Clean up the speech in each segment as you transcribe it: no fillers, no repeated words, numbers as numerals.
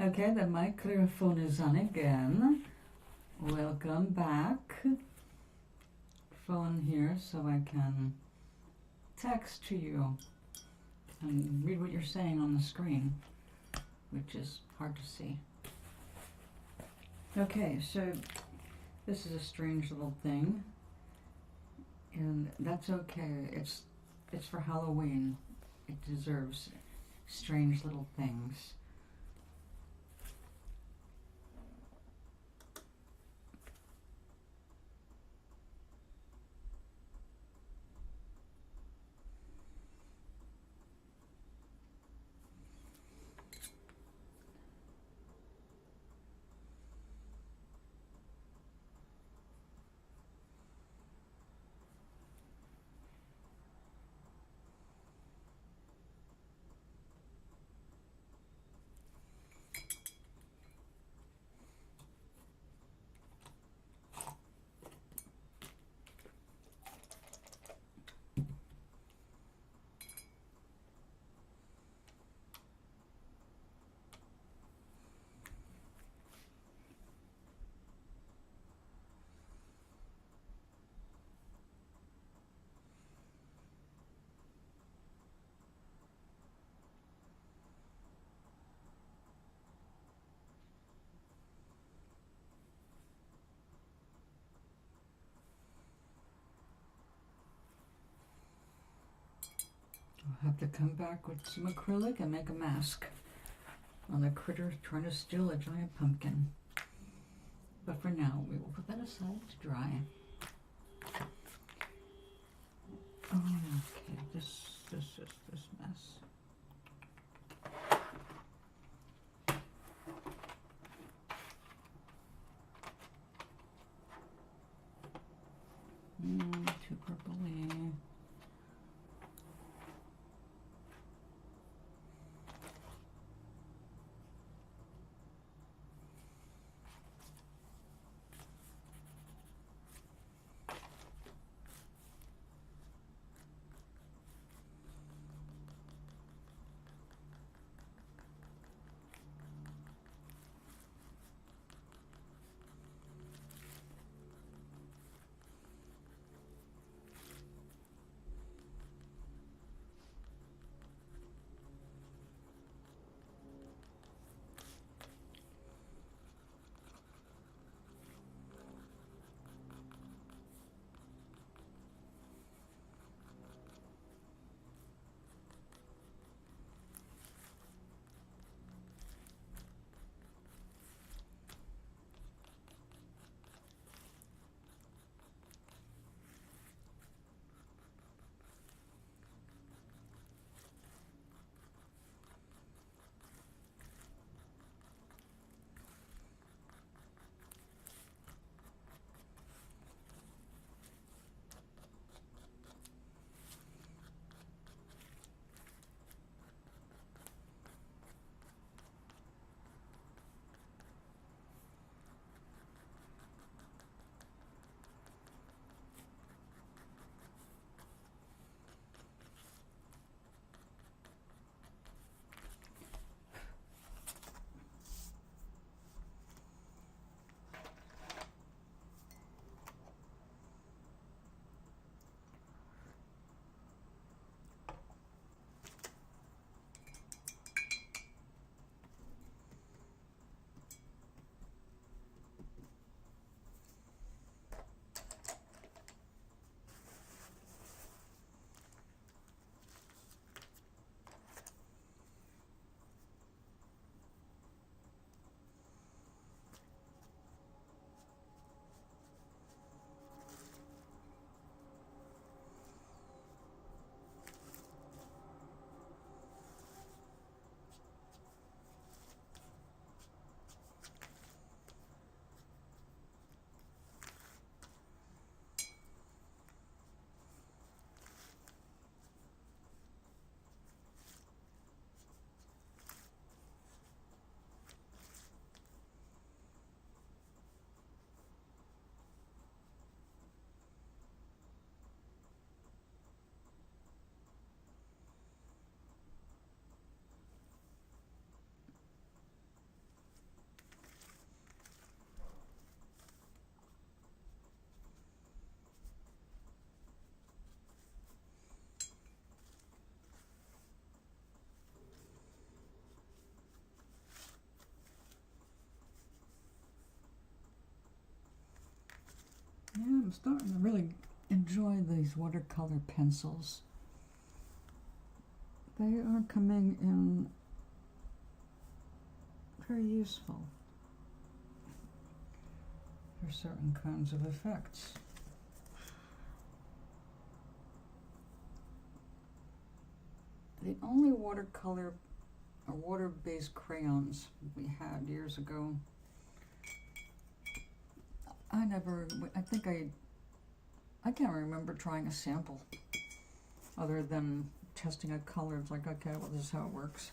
Okay, the microphone is on again. Welcome back. Phone here so I can text to you and read what you're saying on the screen, which is hard to see. Okay, so this is a strange little thing, and that's okay. It's for Halloween. It deserves strange little things. I'll have to come back with some acrylic and make a mask on the critter trying to steal a giant pumpkin. But for now, we will put that aside to dry. Okay, this mess. Too purpley. starting to really enjoy these watercolor pencils. They are coming in very useful for certain kinds of effects. The only watercolor or water-based crayons we had years ago, I can't remember trying a sample other than testing a color. It's like, okay, well, this is how it works.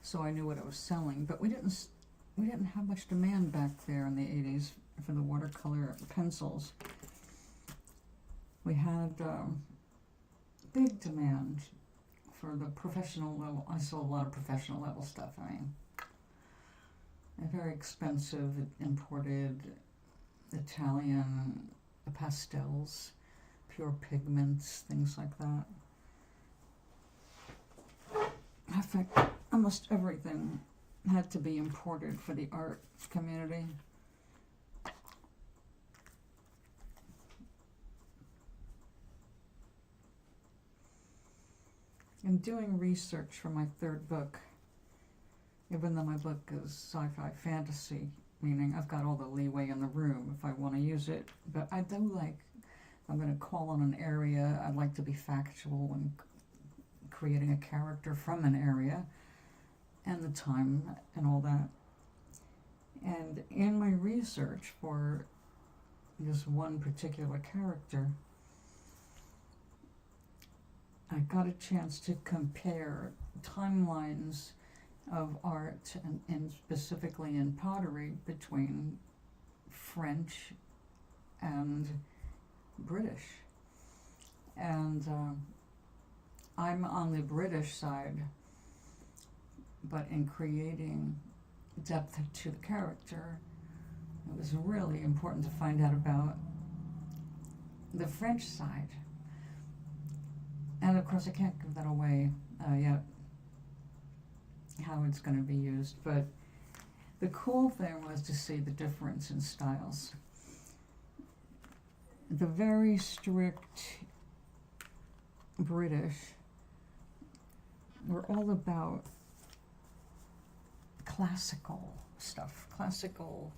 So I knew what I was selling, but we didn't have much demand back there in the 80s for the watercolor pencils. We had big demand for the professional level. I saw a lot of professional level stuff. I mean, very expensive imported Italian pastels, pure pigments, things like that. In fact, almost everything had to be imported for the art community. In doing research for my third book, even though my book is sci-fi fantasy, meaning I've got all the leeway in the room if I want to use it, but I do like, I'm going to call on an area, I'd like to be factual and creating a character from an area and the time and all that. And in my research for this one particular character, I got a chance to compare timelines of art and specifically in pottery between French and British. And I'm on the British side, but in creating depth to the character, it was really important to find out about the French side. And of course I can't give that away yet, how it's going to be used, but the cool thing was to see the difference in styles. The very strict British were all about classical stuff, classical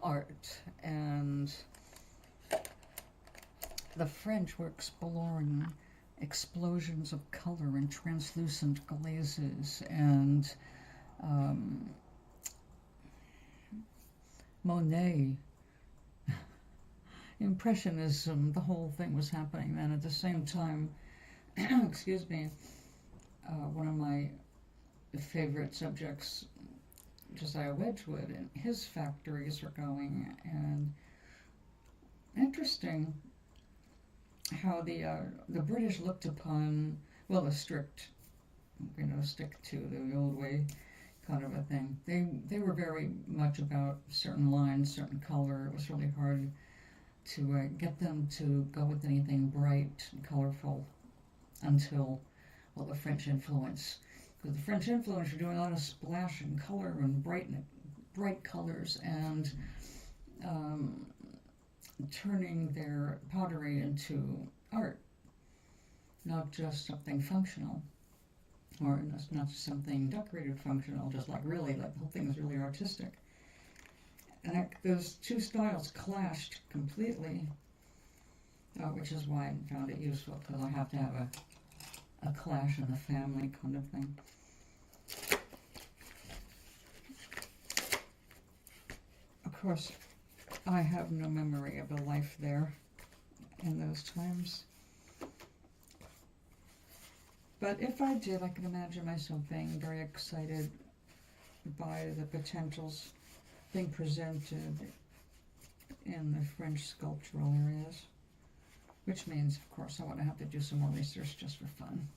art, and the French were exploring explosions of color and translucent glazes and Monet, Impressionism. The whole thing was happening then. At the same time, excuse me, one of my favorite subjects, Josiah Wedgwood, and his factories were going, and interesting how the British looked upon, well, the strict, stick to the old way kind of a thing. They were very much about certain lines, certain color. It was really hard to get them to go with anything bright and colorful until, well, the French influence. Because the French influence were doing a lot of splash and color and bright colors, and turning their pottery into art, not just something functional, or not just something decorated functional, just like really, like the whole thing was really artistic. And those two styles clashed completely, which is why I found it useful, because I have to have a clash in the family kind of thing. Of course, I have no memory of a life there in those times. But if I did, I can imagine myself being very excited by the potentials being presented in the French sculptural areas, which means, of course, I want to have to do some more research just for fun.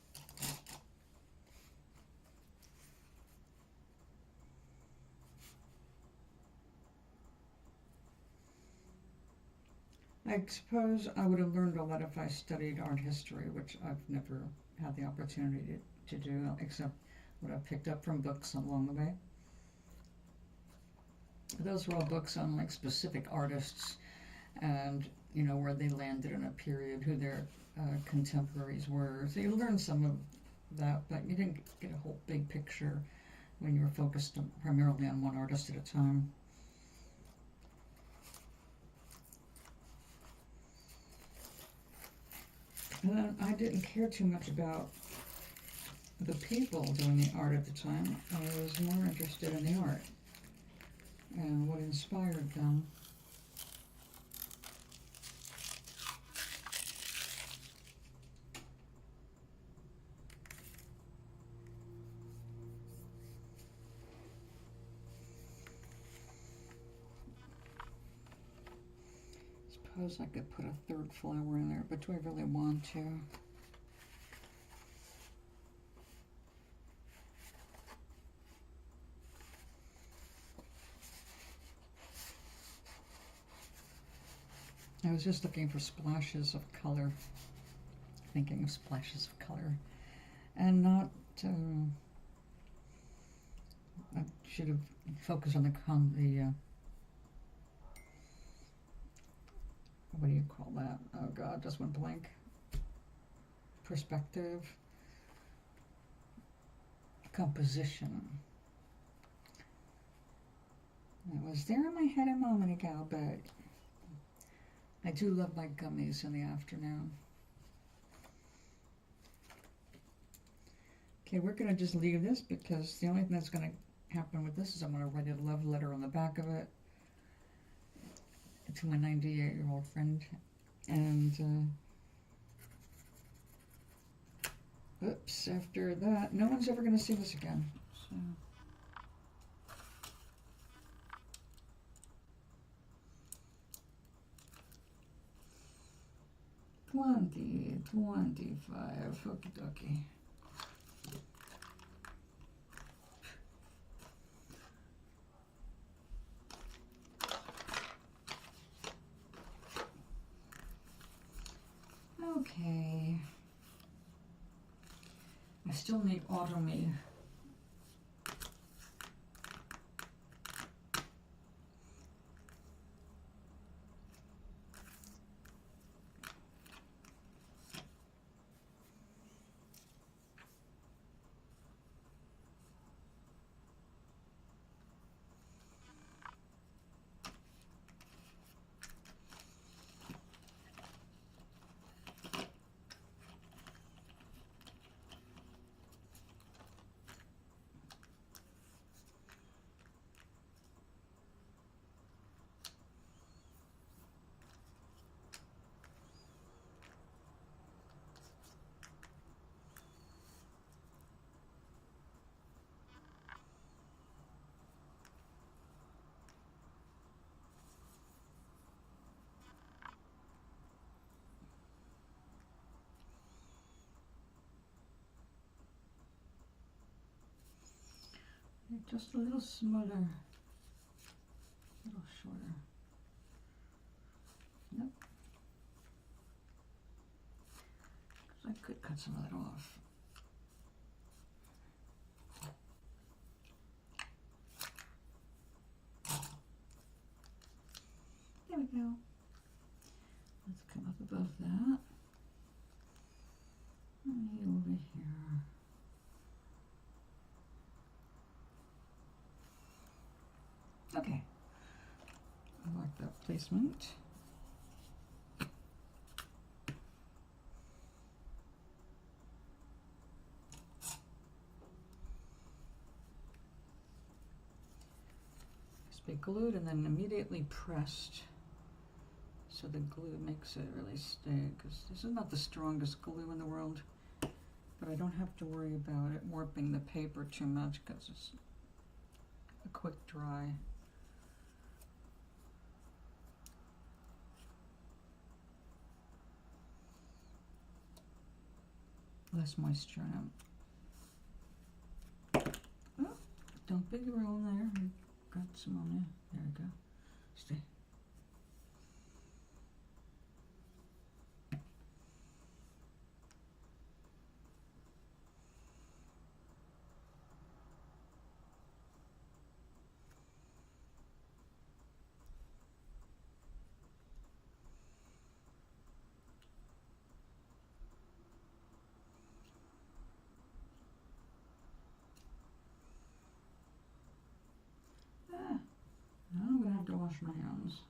I suppose I would have learned all that if I studied art history, which I've never had the opportunity to do, except what I've picked up from books along the way. Those were all books on like specific artists and you know, where they landed in a period, who their contemporaries were. So you learn some of that, but you didn't get a whole big picture when you were focused primarily on one artist at a time. And then I didn't care too much about the people doing the art at the time. I was more interested in the art and what inspired them. Suppose I could put a third flower in there, but do I really want to? I was just looking for splashes of color, thinking of splashes of color, and not, I should have focused on the what do you call that? Oh God, just went blank. Perspective, composition. It was there in my head a moment ago, but I do love my gummies in the afternoon. Okay, we're going to just leave this because the only thing that's going to happen with this is I'm going to write a love letter on the back of it to my 98-year-old friend. And, oops, after that, no one's ever going to see this again. So. $20, $25, okie dokie. Okay. I still need auto me. Just a little smaller, a little shorter. Nope. I could cut some of that off. There we go. Let's come up above that. And over here. Okay, I like that placement. It's been glued and then immediately pressed, so the glue makes it really stay, because this is not the strongest glue in the world, but I don't have to worry about it warping the paper too much because it's a quick dry. Less moisture in it. Oh, don't big roll there. You got some on there. There we go. Stay. wash my hands.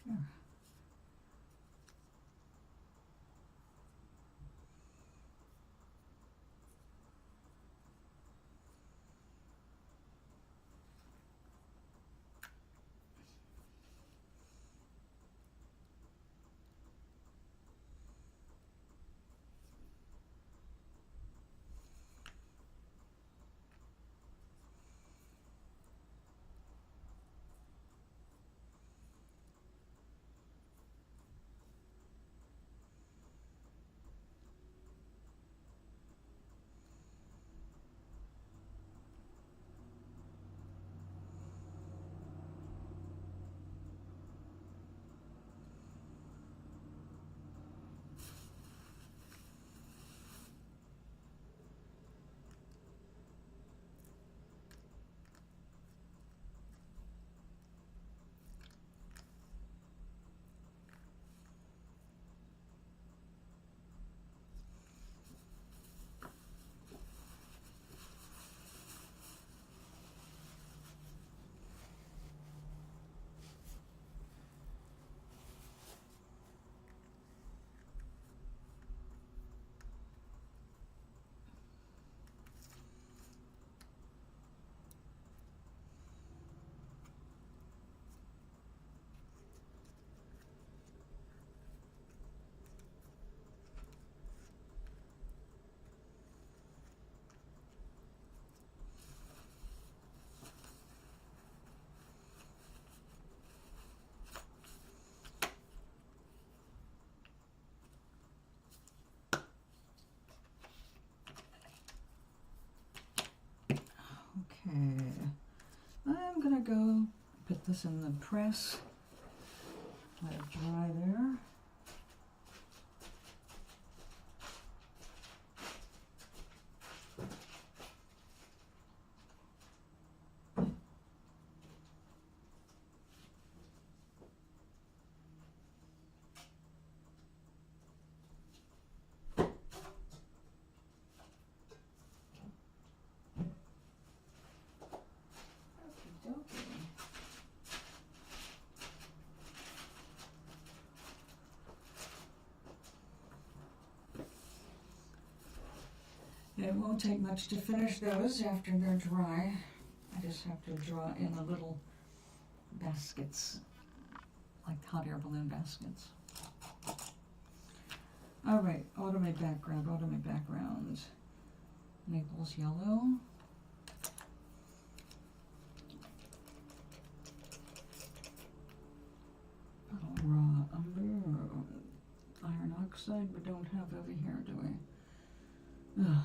There. Okay, I'm gonna go put this in the press, let it dry there. It won't take much to finish those after they're dry. I just have to draw in the little baskets, like hot air balloon baskets. All right, automate background, automate background. Naples yellow. Raw umber. Iron oxide, we don't have over here, do we? Ugh.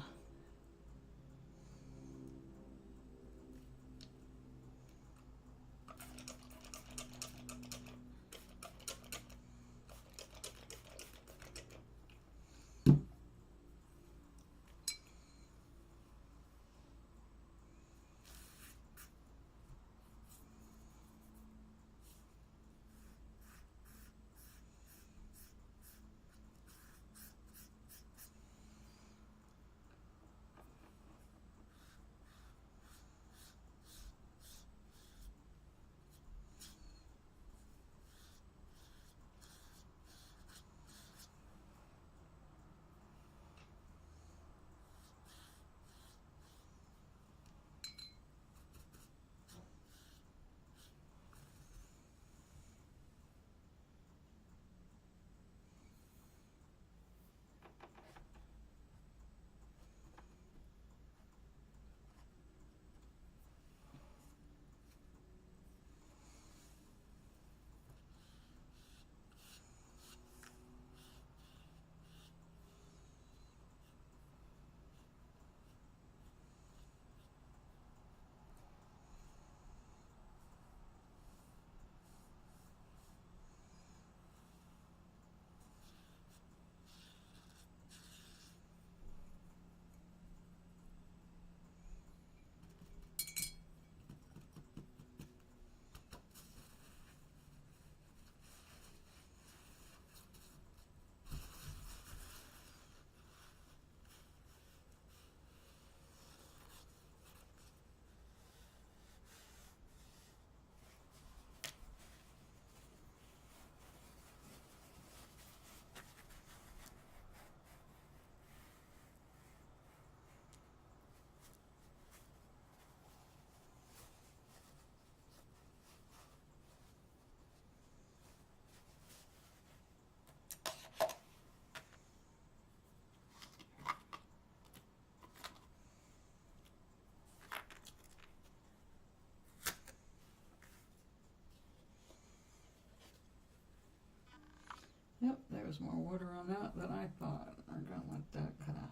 there's more water on that than I thought. I'm gonna let that kind of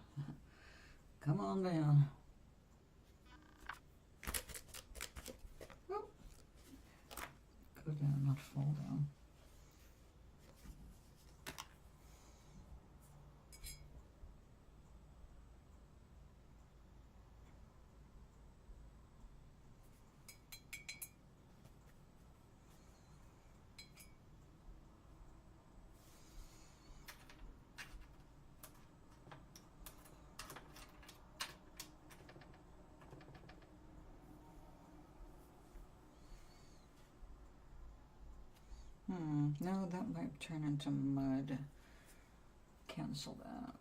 come on down. Whoop. Go down, not fall down. No, that might turn into mud. Cancel that.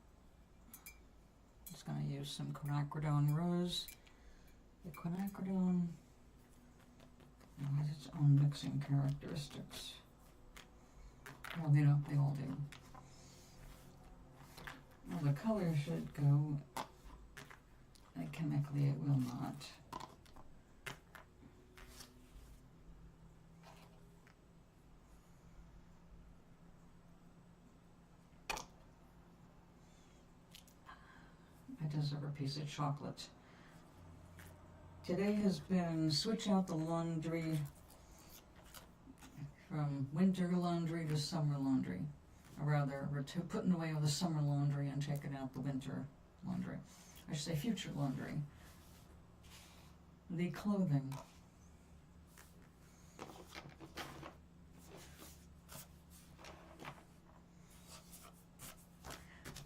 Just going to use some quinacridone rose. The quinacridone has its own mixing characteristics. Well, they all do. Well, the color should go, and chemically it will not. I deserve a piece of chocolate. Today has been switch out the laundry from winter laundry to summer laundry. Or rather, we're putting away all the summer laundry and taking out the winter laundry. I should say future laundry. The clothing.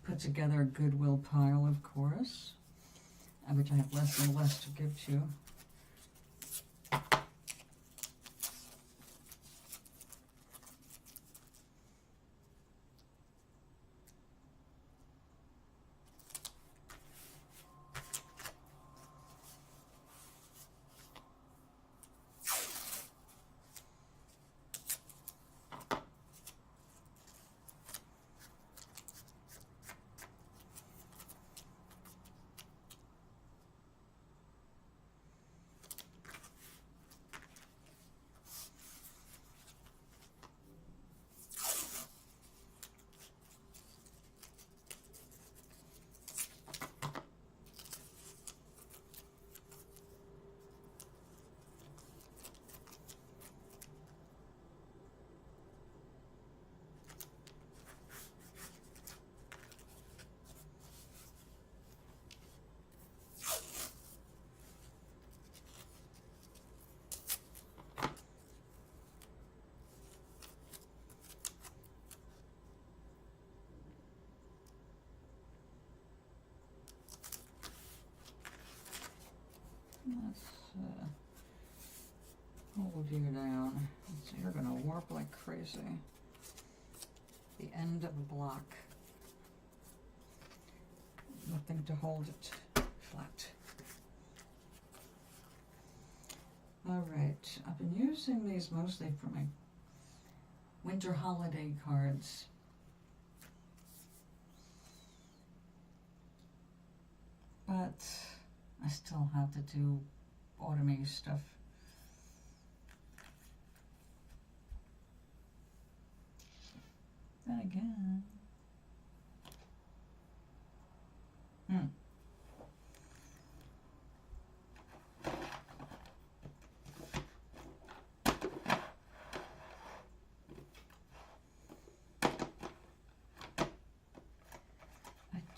Put together a Goodwill pile, of course, which I have less and less to give to. Let's hold you down. So you're going to warp like crazy. The end of a block. Nothing to hold it flat. Alright, I've been using these mostly for my winter holiday cards. But I still have to do autumny stuff. Then again, I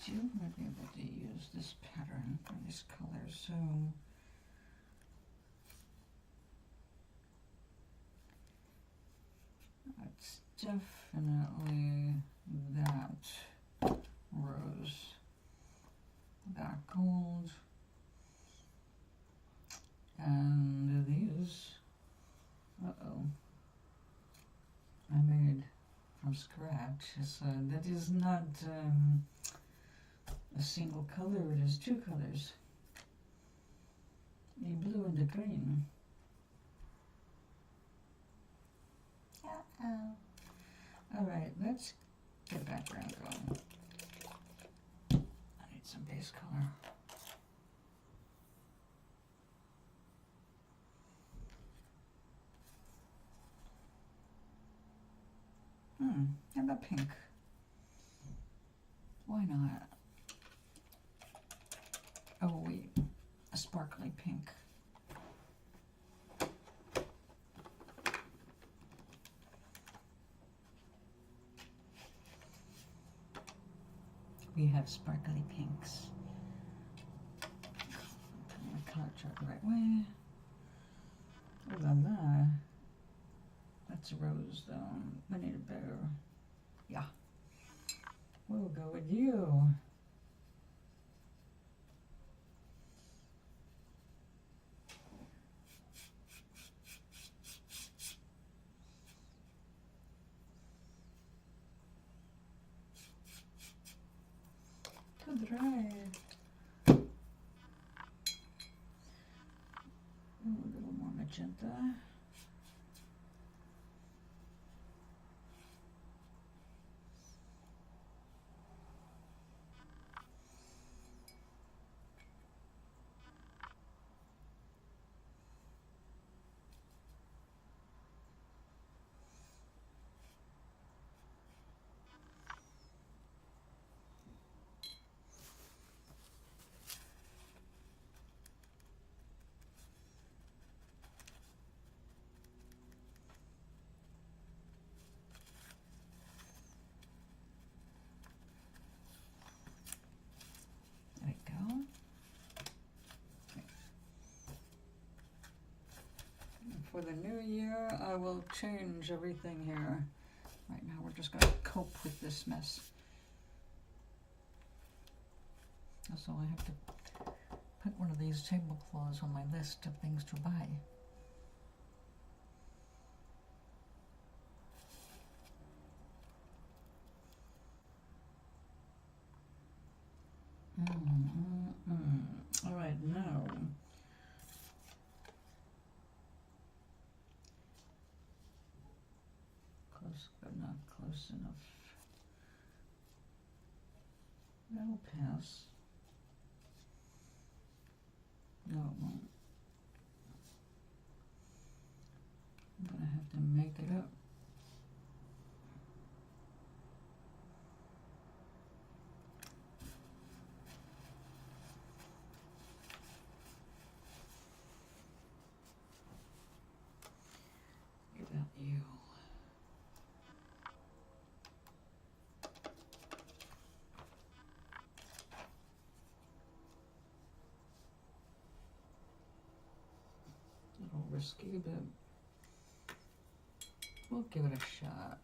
do want to be able to use this pattern for this color, so it's definitely that rose, that gold, and these, I made from scratch, so that is not a single color, it is two colors, the blue and the green. Alright, let's get background going. I need some base color. How about pink? Why not? Oh wait, a sparkly pink. We have sparkly pinks. Put my color chart the right way. Oh la la. That's a rose though. I need a better. Yeah. We'll go with you. Good right. Ooh, a little more magenta. There we go. For the new year, I will change everything here. Right now, we're just going to cope with this mess. So I have to put one of these tablecloths on my list of things to buy. All right, now. Close, but not close enough. That'll pass. No, it won't. I'm gonna have to make it up. What about you? A little risky, but we'll give it a shot.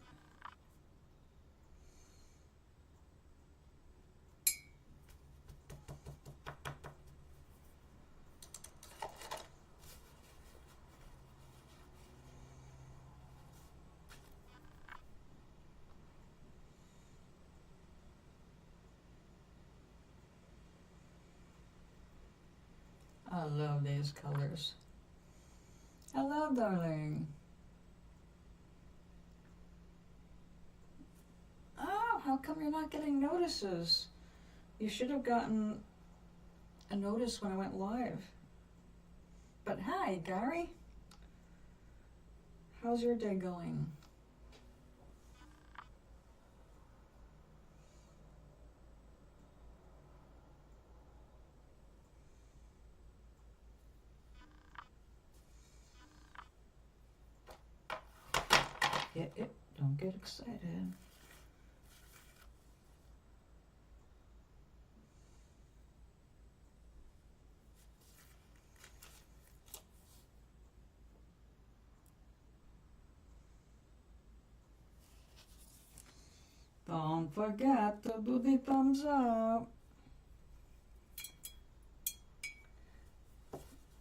I love these colors. Hello, darling. Oh, how come you're not getting notices? You should have gotten a notice when I went live. But hi, Gary. How's your day going? Yeah, don't get excited. Don't forget to do the thumbs up.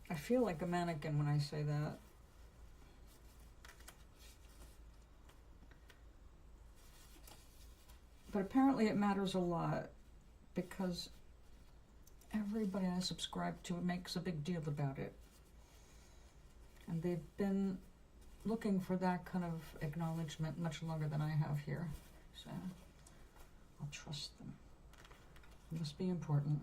I feel like a mannequin when I say that. But apparently it matters a lot because everybody I subscribe to makes a big deal about it. And they've been looking for that kind of acknowledgement much longer than I have here. So I'll trust them. It must be important.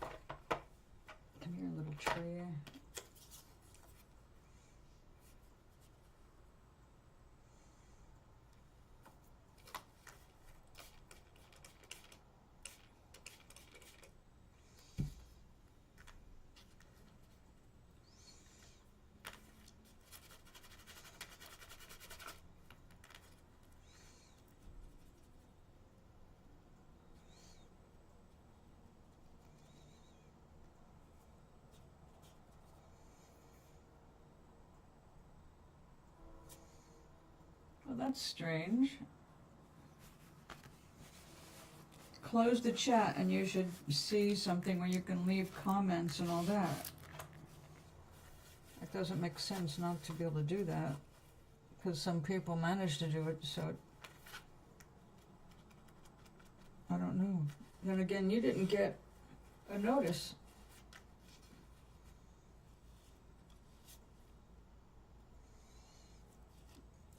Come here, little tree. that's strange. Close the chat and you should see something where you can leave comments and all that. It doesn't make sense not to be able to do that, because some people manage to do it, so I don't know. Then again, you didn't get a notice.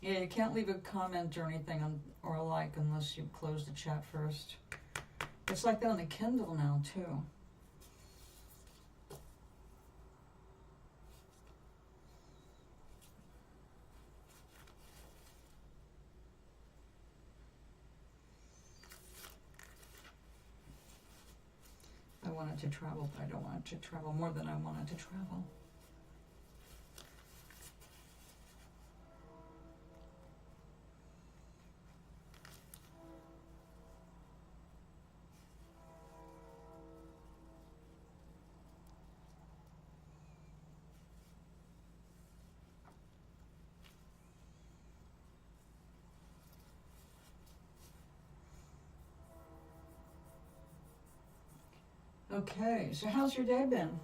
Yeah, you can't leave a comment or anything or a like unless you close the chat first. It's like that on the Kindle now too. I want it to travel, but I don't want it to travel more than I want it to travel. Okay, so how's your day been?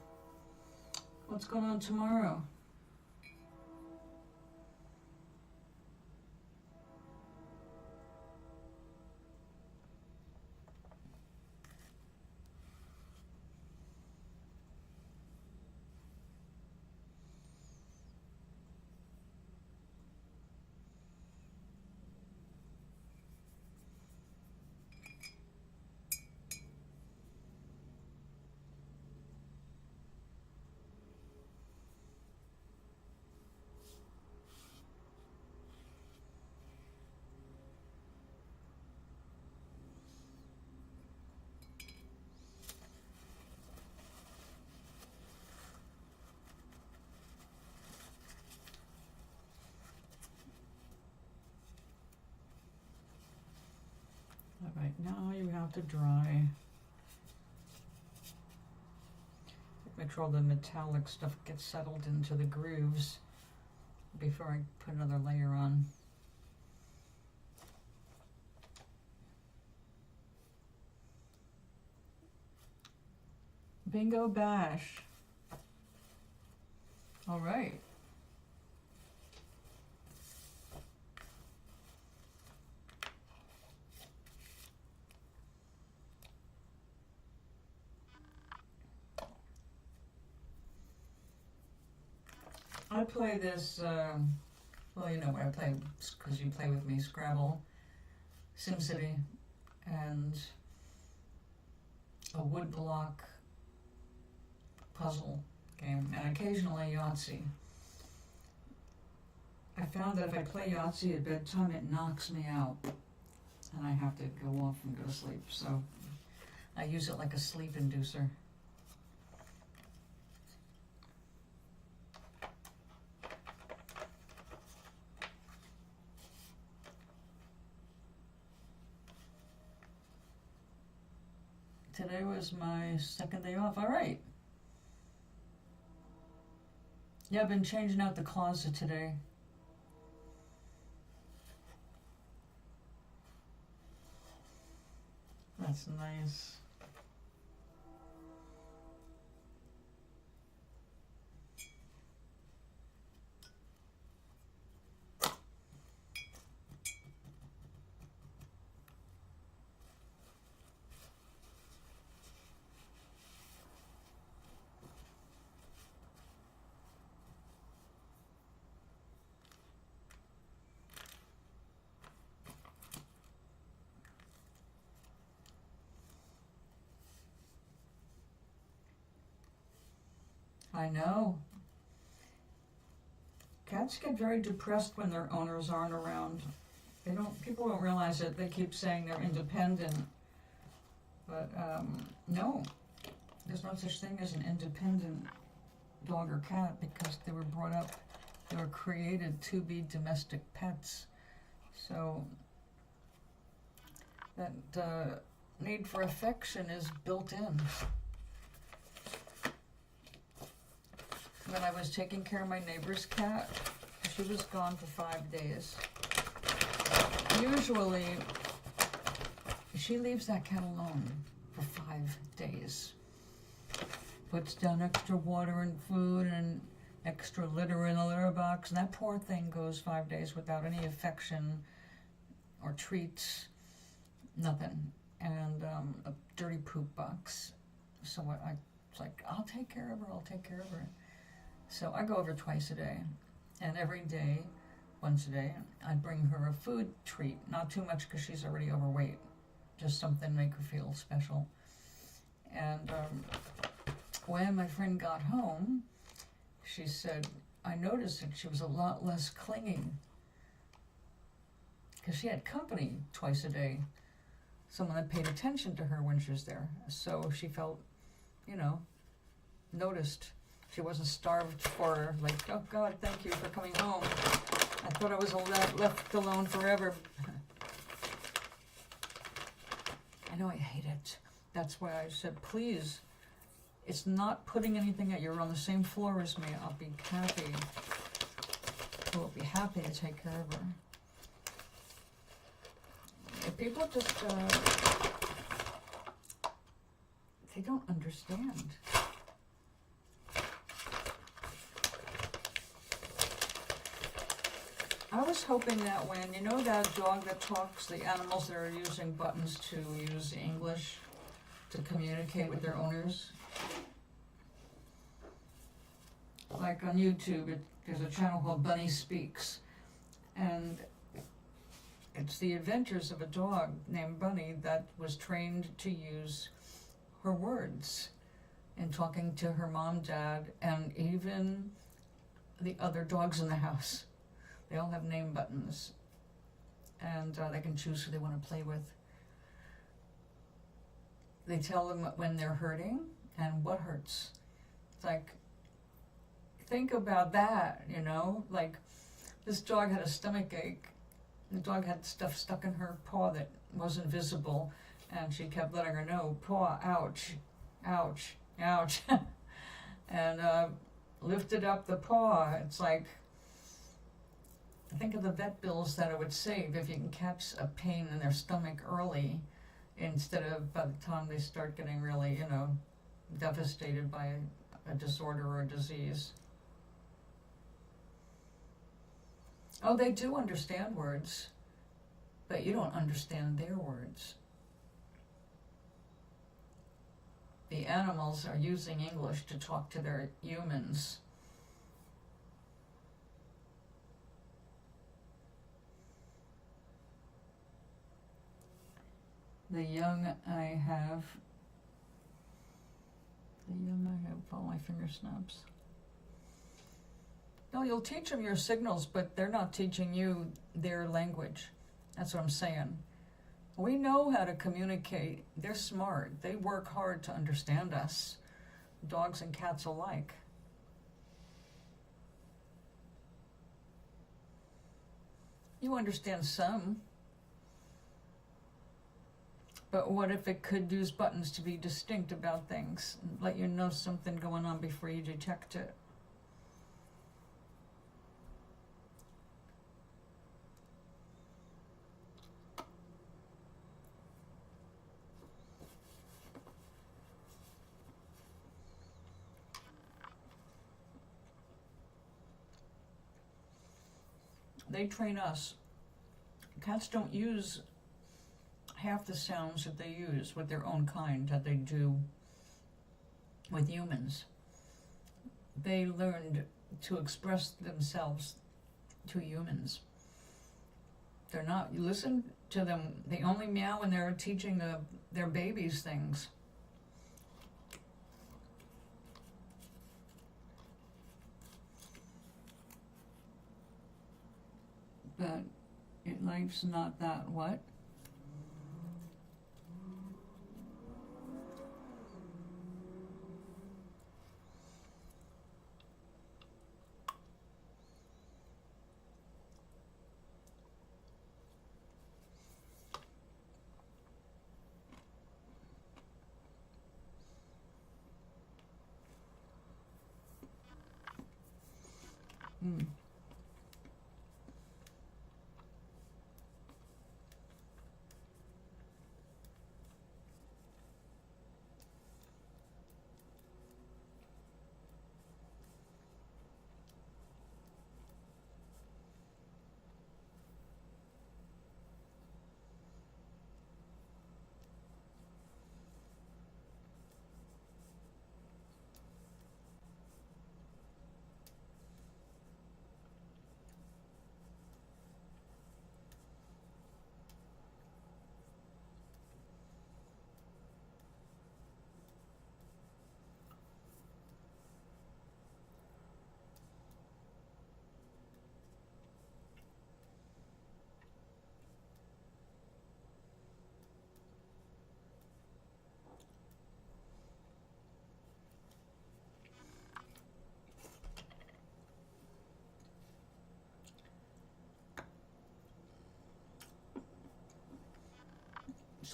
What's going on tomorrow? All right, now you have to dry. Make sure all the metallic stuff gets settled into the grooves before I put another layer on. Bingo bash. All right. I play this, well, you know what I play, because you play with me, Scrabble, SimCity, and a woodblock puzzle game, and occasionally Yahtzee. I found that if I play Yahtzee at bedtime, it knocks me out, and I have to go off and go to sleep, so I use it like a sleep inducer. Today was my second day off. All right. Yeah, I've been changing out the closet today. That's nice. I know. Cats get very depressed when their owners aren't around. People don't realize it. They keep saying they're independent. But no, there's no such thing as an independent dog or cat, because they were brought up, they were created to be domestic pets. So that need for affection is built in. When I was taking care of my neighbor's cat, she was gone for 5 days. usually she leaves that cat alone for 5 days. Puts down extra water and food and extra litter in the litter box, and that poor thing goes 5 days without any affection or treats, nothing, and a dirty poop box. So I was like, I'll take care of her. So I go over twice a day, and every day, once a day, I bring her a food treat, not too much because she's already overweight, just something to make her feel special. And when my friend got home, she said, I noticed that she was a lot less clingy because she had company twice a day, someone that paid attention to her when she was there. So she felt, noticed. She wasn't starved for her, like, oh God, thank you for coming home. I thought I was left alone forever. I know I hate it. That's why I said, please, it's not putting anything at you. You're on the same floor as me. I'll be happy. We'll be happy to take care of her. If people just, they don't understand. I was hoping that when, that dog that talks, the animals that are using buttons to use English to communicate with their owners. Like on YouTube, there's a channel called Bunny Speaks, and it's the adventures of a dog named Bunny that was trained to use her words in talking to her mom, dad, and even the other dogs in the house. They all have name buttons, and they can choose who they want to play with. They tell them when they're hurting and what hurts. It's like, think about that, like this dog had a stomach ache. The dog had stuff stuck in her paw that wasn't visible, and she kept letting her know, paw, ouch, ouch, ouch, and lifted up the paw. It's like, think of the vet bills that it would save if you can catch a pain in their stomach early, instead of by the time they start getting really, devastated by a disorder or a disease. Oh, they do understand words, but you don't understand their words. The animals are using English to talk to their humans. The young I have, all my finger snaps. No, you'll teach them your signals, but they're not teaching you their language. That's what I'm saying. We know how to communicate. They're smart. They work hard to understand us, dogs and cats alike. You understand some. But what if it could use buttons to be distinct about things, and let you know something going on before you detect it? They train us. Cats don't use half the sounds that they use with their own kind that they do with humans. They learned to express themselves to humans. They're not, you listen to them, they only meow when they're teaching their babies things. But life's not that what?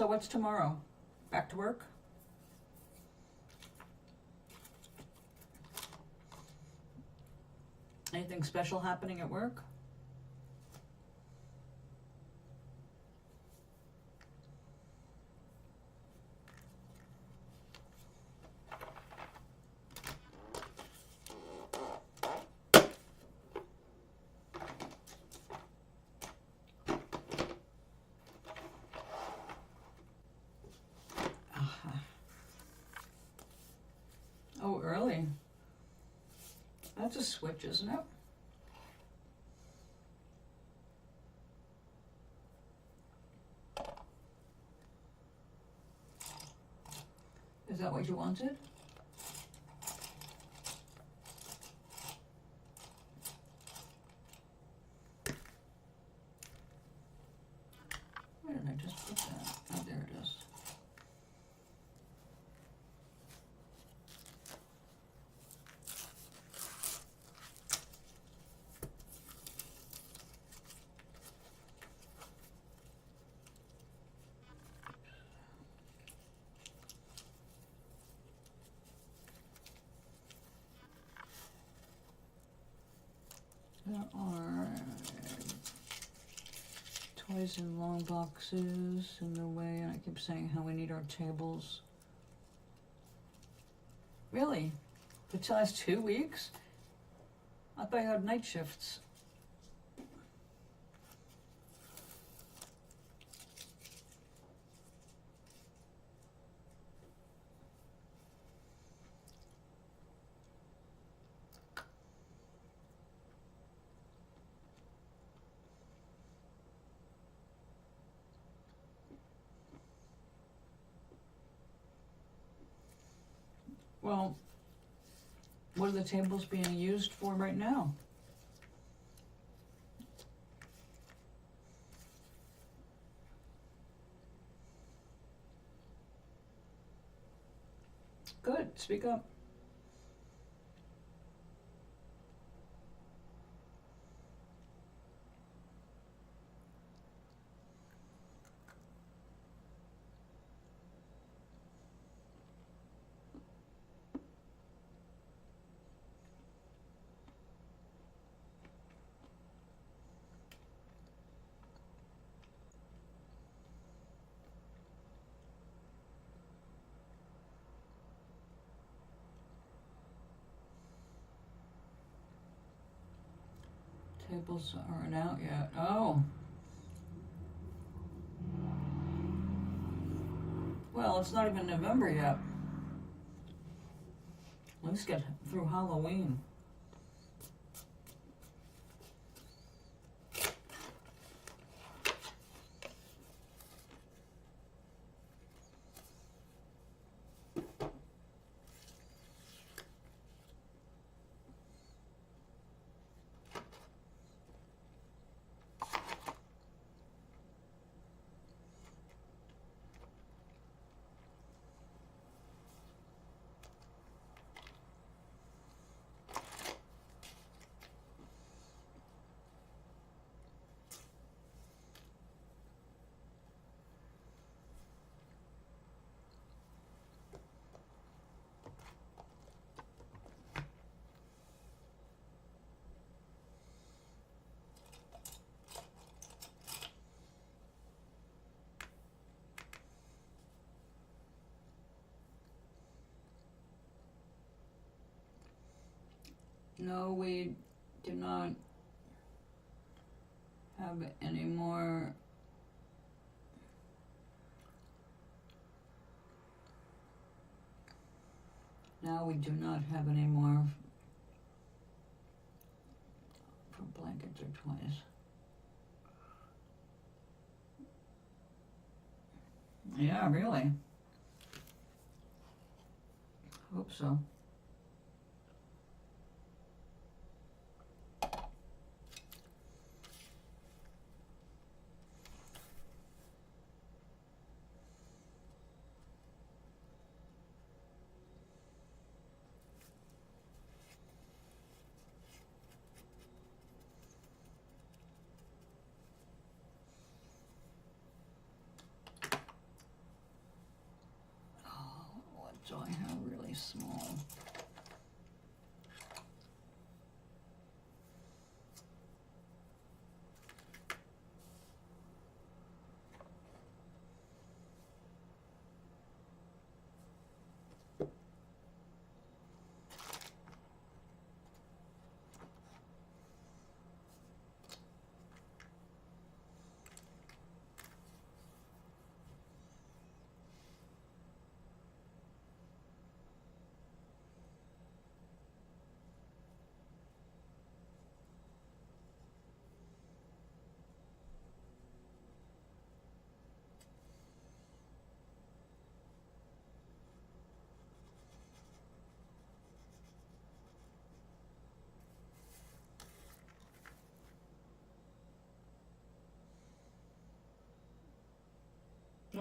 So what's tomorrow? Back to work? Anything special happening at work? Oh, early. That's a switch, isn't it? Is that what you wanted? Where did I just put that? Oh, there it is. There are toys in long boxes in the way, and I keep saying how we need our tables. Really? The last 2 weeks? I thought you had night shifts. Well, what are the tables being used for right now? Good, speak up. Tables aren't out yet. Oh. Well, it's not even November yet. Let's get through Halloween. No, we do not have any more now we do not have any more for blankets or toys. Yeah, really. Hope so. really small.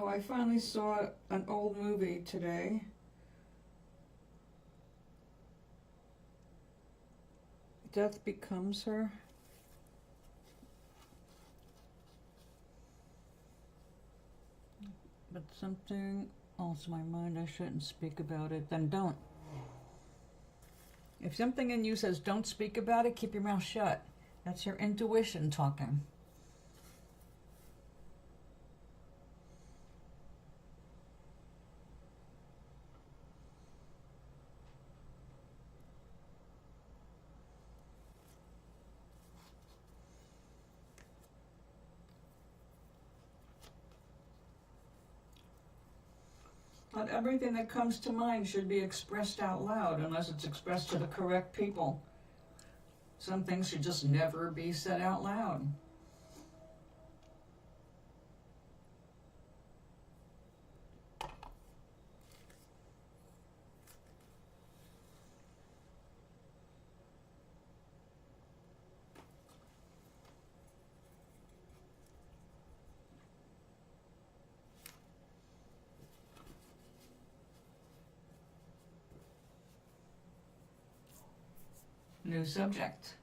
Oh, I finally saw an old movie today. Death Becomes Her. But something else in my mind, I shouldn't speak about it, then don't. If something in you says don't speak about it, keep your mouth shut. That's your intuition talking. Not everything that comes to mind should be expressed out loud unless it's expressed to the correct people. Some things should just never be said out loud. New subject.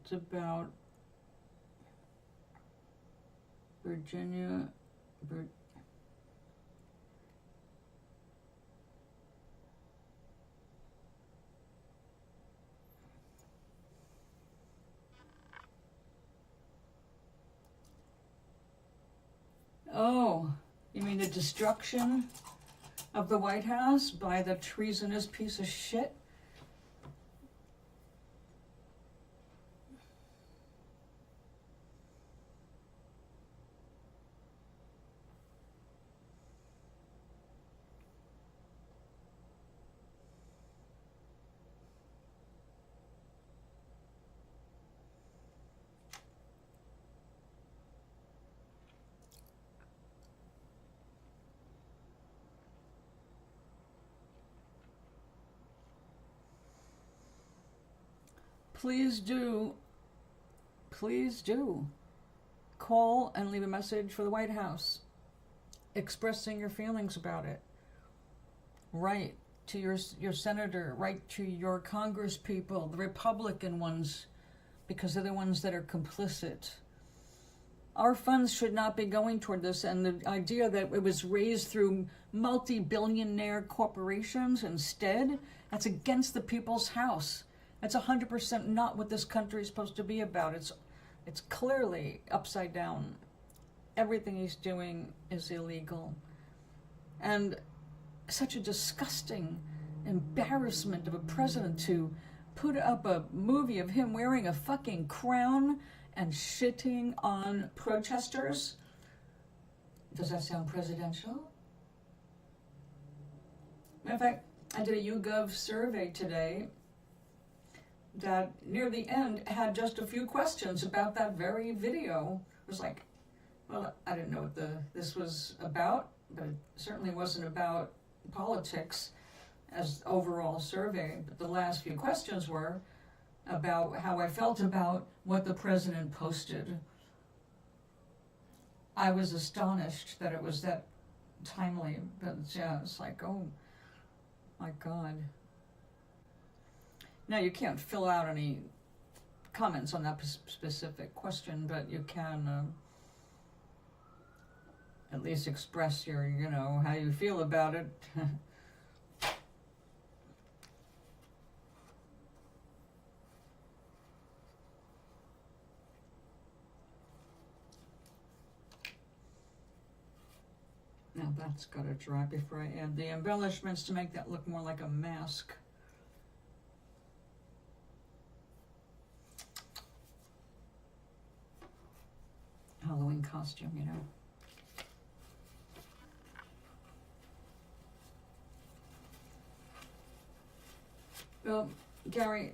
It's about Virginia. Oh, you mean the destruction of the White House by the treasonous piece of shit? Please do call and leave a message for the White House expressing your feelings about it. Write to your senator, write to your Congress people, the Republican ones, because they're the ones that are complicit. Our funds should not be going toward this, and the idea that it was raised through multi-billionaire corporations instead, that's against the people's house. That's 100% not what this country is supposed to be about. It's clearly upside down. Everything he's doing is illegal. And such a disgusting embarrassment of a president to put up a movie of him wearing a fucking crown and shitting on protesters. Does that sound presidential? Matter of fact, I did a YouGov survey today, that near the end had just a few questions about that very video. It was like, well, I didn't know what this was about, but it certainly wasn't about politics as overall survey. But the last few questions were about how I felt about what the president posted. I was astonished that it was that timely, but yeah, it's like, oh my God. Now, you can't fill out any comments on that specific question, but you can at least express your, how you feel about it. Now that's got to dry before I add the embellishments to make that look more like a mask. Halloween costume, Well, Gary,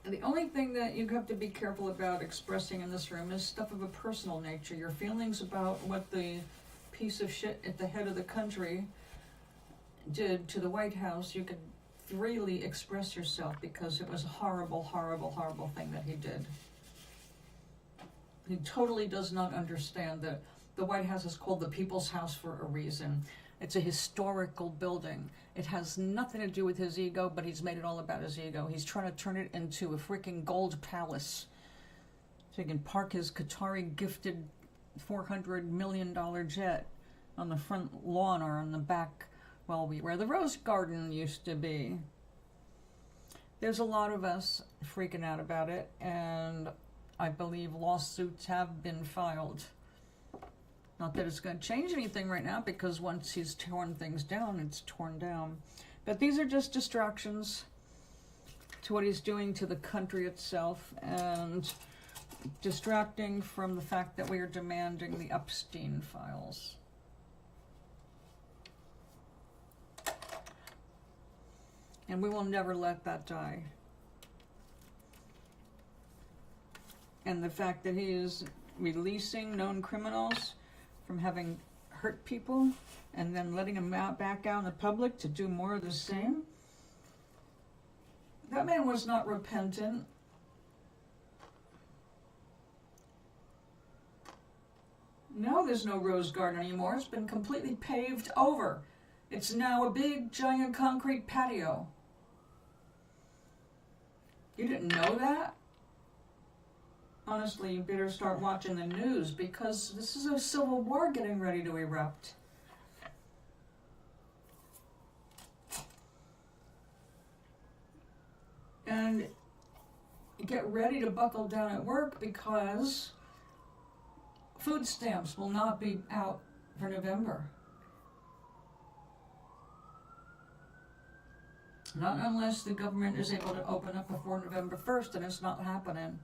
the only thing that you have to be careful about expressing in this room is stuff of a personal nature. Your feelings about what the piece of shit at the head of the country did to the White House, you could freely express yourself, because it was a horrible, horrible, horrible thing that he did. He totally does not understand that the White House is called the People's House for a reason. It's a historical building. It has nothing to do with his ego, but he's made it all about his ego. He's trying to turn it into a freaking gold palace so he can park his Qatari gifted $400 million jet on the front lawn or on the back, where the rose garden used to be. There's a lot of us freaking out about it, and I believe lawsuits have been filed. Not that it's going to change anything right now, because once he's torn things down, it's torn down. But these are just distractions to what he's doing to the country itself, and distracting from the fact that we are demanding the Epstein files. And we will never let that die. And the fact that he is releasing known criminals from having hurt people and then letting them back out in the public to do more of the same. That man was not repentant. No, there's no rose garden anymore. It's been completely paved over. It's now a big, giant concrete patio. You didn't know that? Honestly, you better start watching the news, because this is a civil war getting ready to erupt. And get ready to buckle down at work, because food stamps will not be out for November. Not unless the government is able to open up before November 1st, and it's not happening.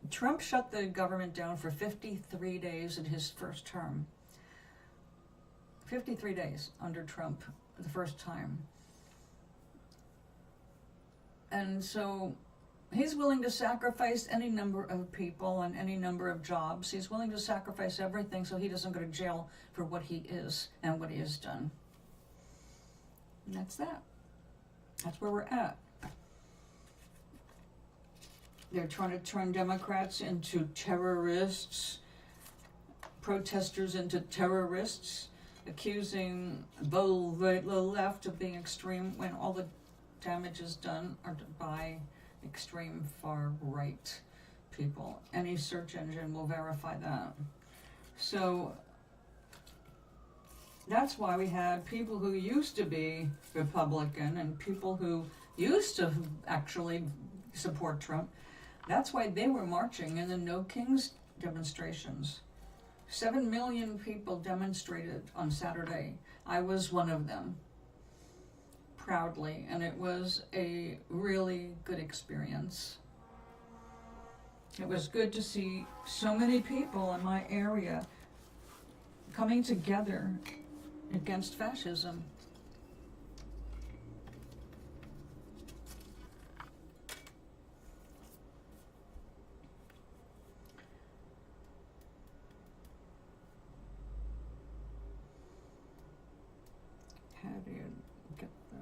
Trump shut the government down for 53 days in his first term. 53 days under Trump the first time. And so he's willing to sacrifice any number of people and any number of jobs. He's willing to sacrifice everything so he doesn't go to jail for what he is and what he has done. And that's that. That's where we're at. They're trying to turn Democrats into terrorists, protesters into terrorists, accusing the left of being extreme, when all the damage is done by extreme far right people. Any search engine will verify that. So that's why we had people who used to be Republican and people who used to actually support Trump. That's why they were marching in the No Kings demonstrations. 7 million people demonstrated on Saturday. I was one of them, proudly, and it was a really good experience. It was good to see so many people in my area coming together against fascism. How do you get the...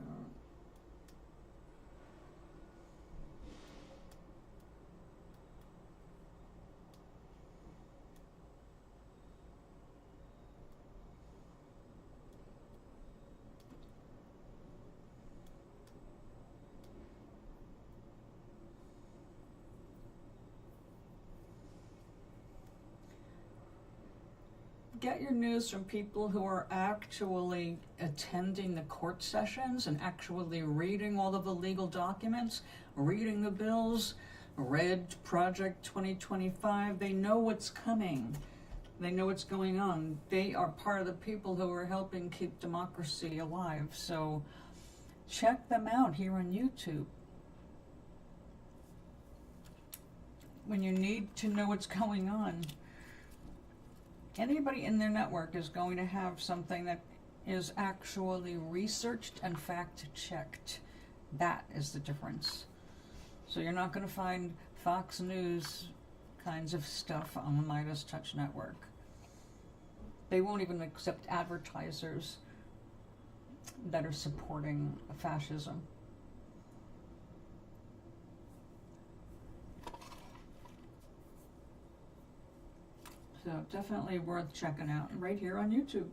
Get your news from people who are actually attending the court sessions and actually reading all of the legal documents, reading the bills, read Project 2025. They know what's coming. They know what's going on. They are part of the people who are helping keep democracy alive. So check them out here on YouTube. When you need to know what's going on, anybody in their network is going to have something that is actually researched and fact-checked. That is the difference. So you're not going to find Fox News kinds of stuff on the Midas Touch Network. They won't even accept advertisers that are supporting fascism. So definitely worth checking out right here on YouTube.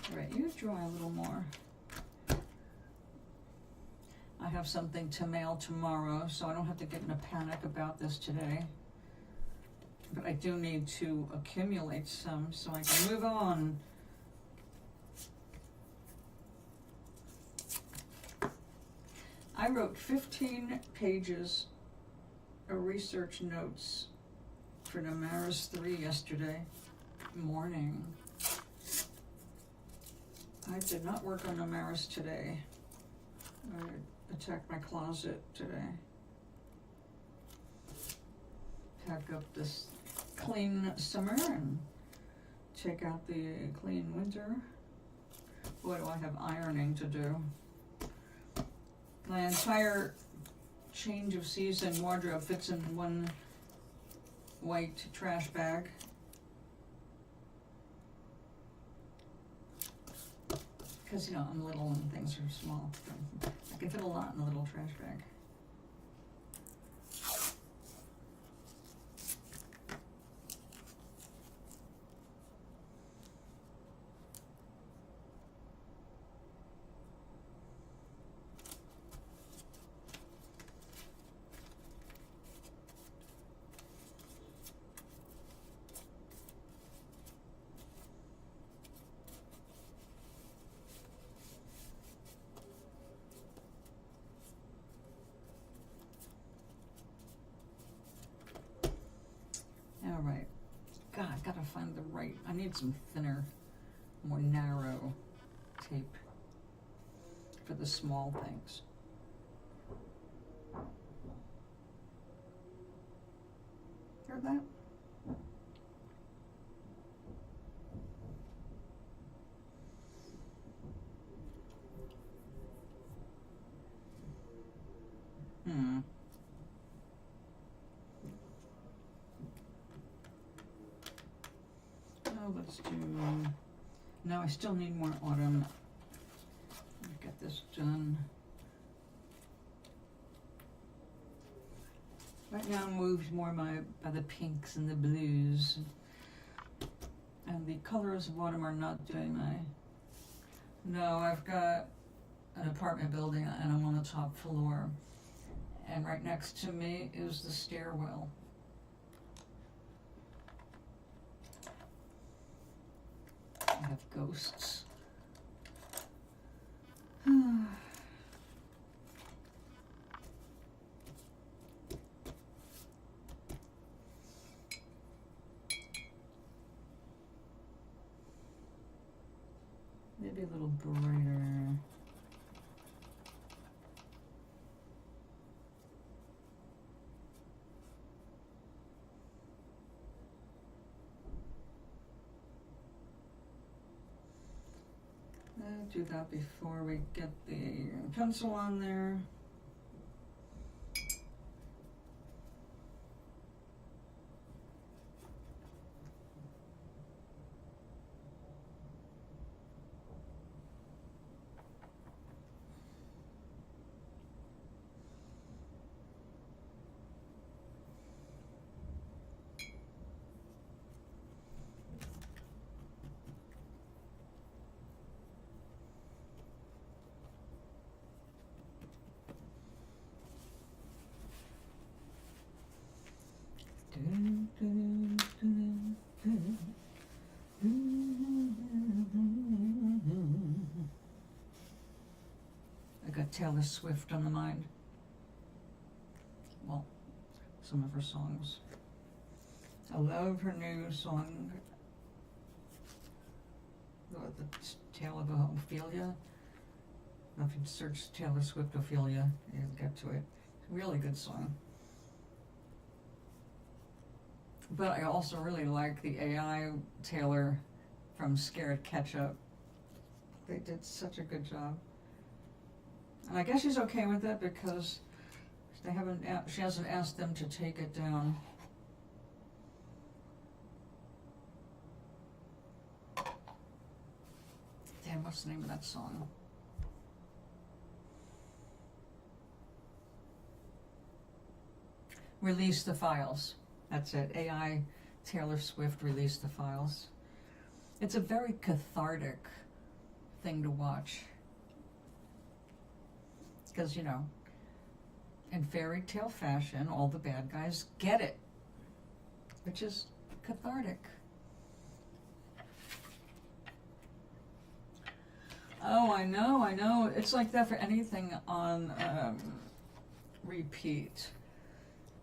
All right, you draw a little more. I have something to mail tomorrow, so I don't have to get in a panic about this today. But I do need to accumulate some so I can move on. I wrote 15 pages of research notes for Namaris 3 yesterday morning. I did not work on Namaris today. I attacked my closet today. Pack up this clean summer and take out the clean winter. Boy, do I have ironing to do. My entire change of season wardrobe fits in one white trash bag. Because, you know, I'm little and things are small. I can fit a lot in a little trash bag. All right. God, I've got to find the right, I need some thinner, more narrow tape for the small things. Hear that? Let's do, no, I still need more autumn. Get this done. Right now I'm moved more by the pinks and the blues. And the colors of autumn are not doing my, no, I've got an apartment building and I'm on the top floor. And right next to me is the stairwell. I have ghosts. Maybe a little brighter. Do that before we get the pencil on there. Taylor Swift on the mind. Well, some of her songs. I love her new song, the Tale of Ophelia. If you search Taylor Swift Ophelia, you'll get to it. Really good song. But I also really like the AI Taylor from Scared Ketchup. They did such a good job. And I guess she's okay with it because she hasn't asked them to take it down. Damn, what's the name of that song? Release the Files. That's it. AI Taylor Swift, Release the Files. It's a very cathartic thing to watch. Because, you know, in fairy tale fashion, all the bad guys get it, which is cathartic. Oh, I know. It's like that for anything on repeat.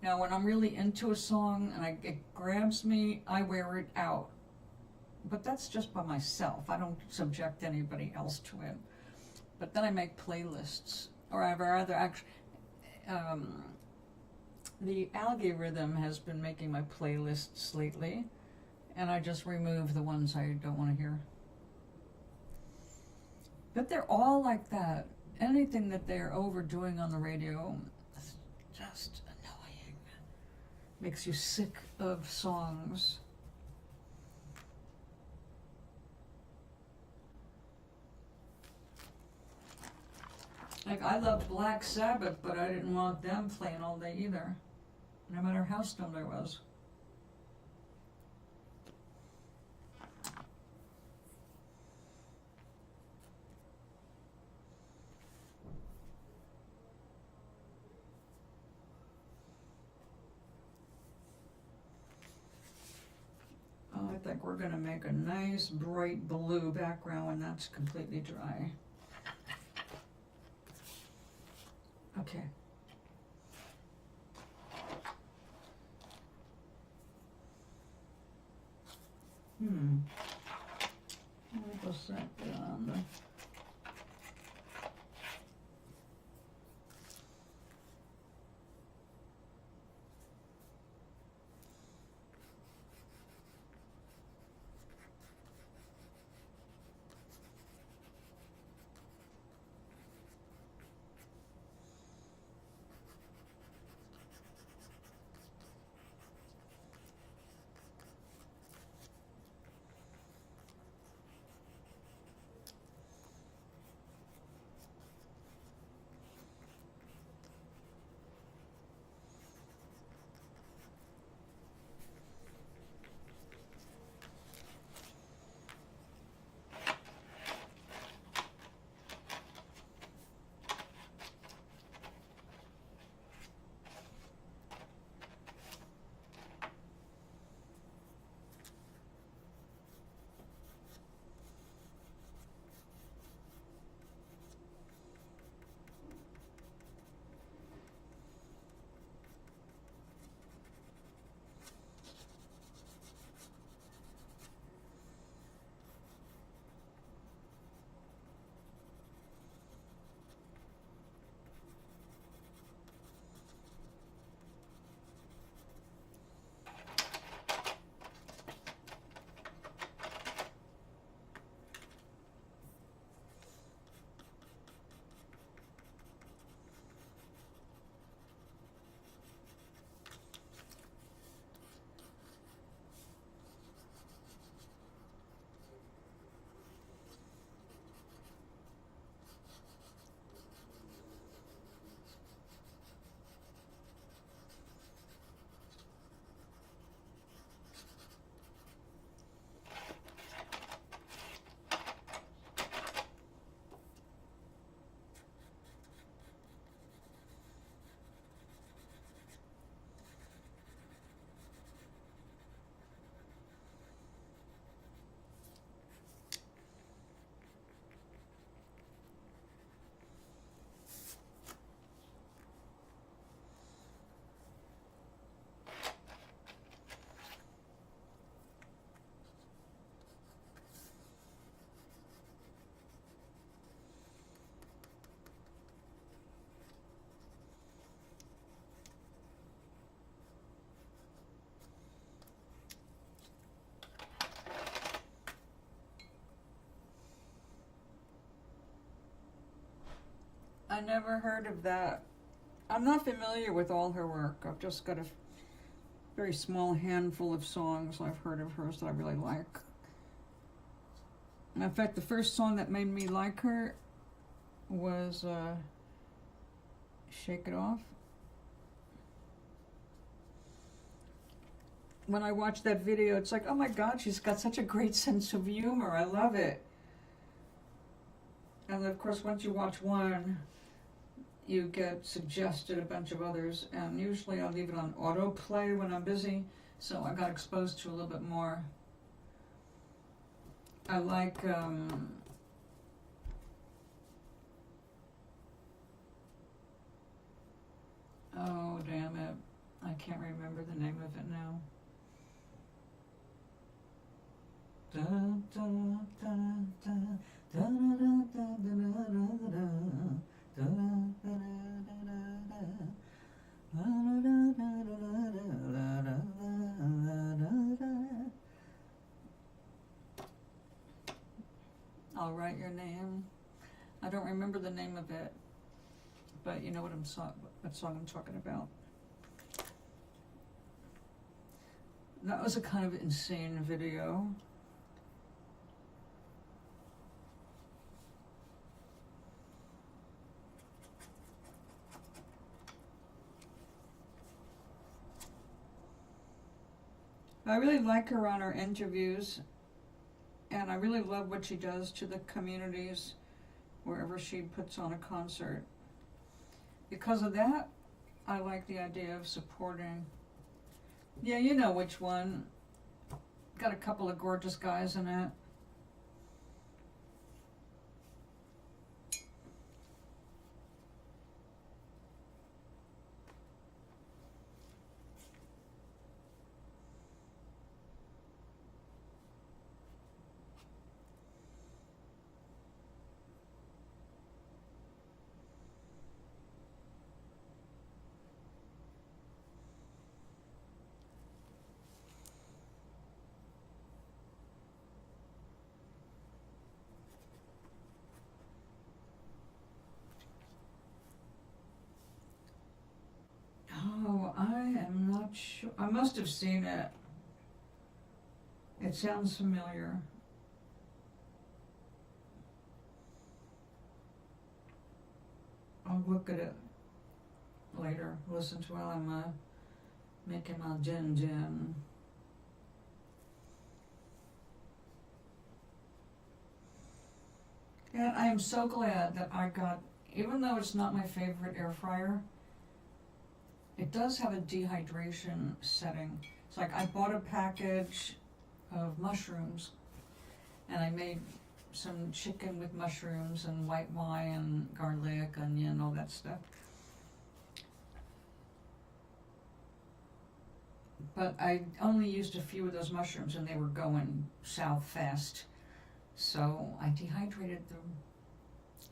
Now, when I'm really into a song and it grabs me, I wear it out. But that's just by myself. I don't subject anybody else to it. But then I make playlists. Or I rather actually, the algorithm has been making my playlists lately. And I just remove the ones I don't want to hear. But they're all like that. Anything that they're overdoing on the radio is just annoying. Makes you sick of songs. Like, I love Black Sabbath, but I didn't want them playing all day either. No matter how stoned I was. I think we're going to make a nice bright blue background when that's completely dry. Okay. Let me go set that on the... I never heard of that. I'm not familiar with all her work. I've just got a very small handful of songs I've heard of hers that I really like. And in fact, the first song that made me like her was Shake It Off. When I watched that video, it's like, oh my God, she's got such a great sense of humor. I love it. And of course, once you watch one, you get suggested a bunch of others, and usually I'll leave it on autoplay when I'm busy, so I got exposed to a little bit more. I like oh damn it, I can't remember the name of it now. Da, da, da, da, da, da, da, da, I'll write your name. I don't remember the name of it, but you know what what song I'm talking about. That was a kind of insane video. I really like her on her interviews, and I really love what she does to the communities wherever she puts on a concert. Because of that, I like the idea of supporting. Yeah, you know which one. Got a couple of gorgeous guys in it. Oh, I am not sure. I must have seen it. It sounds familiar. I'll look at it later. Listen to while I'm making my gin. And I am so glad that I got, even though it's not my favorite air fryer, it does have a dehydration setting. It's like I bought a package of mushrooms, and I made some chicken with mushrooms and white wine, garlic, onion, all that stuff. But I only used a few of those mushrooms, and they were going south fast. So I dehydrated them,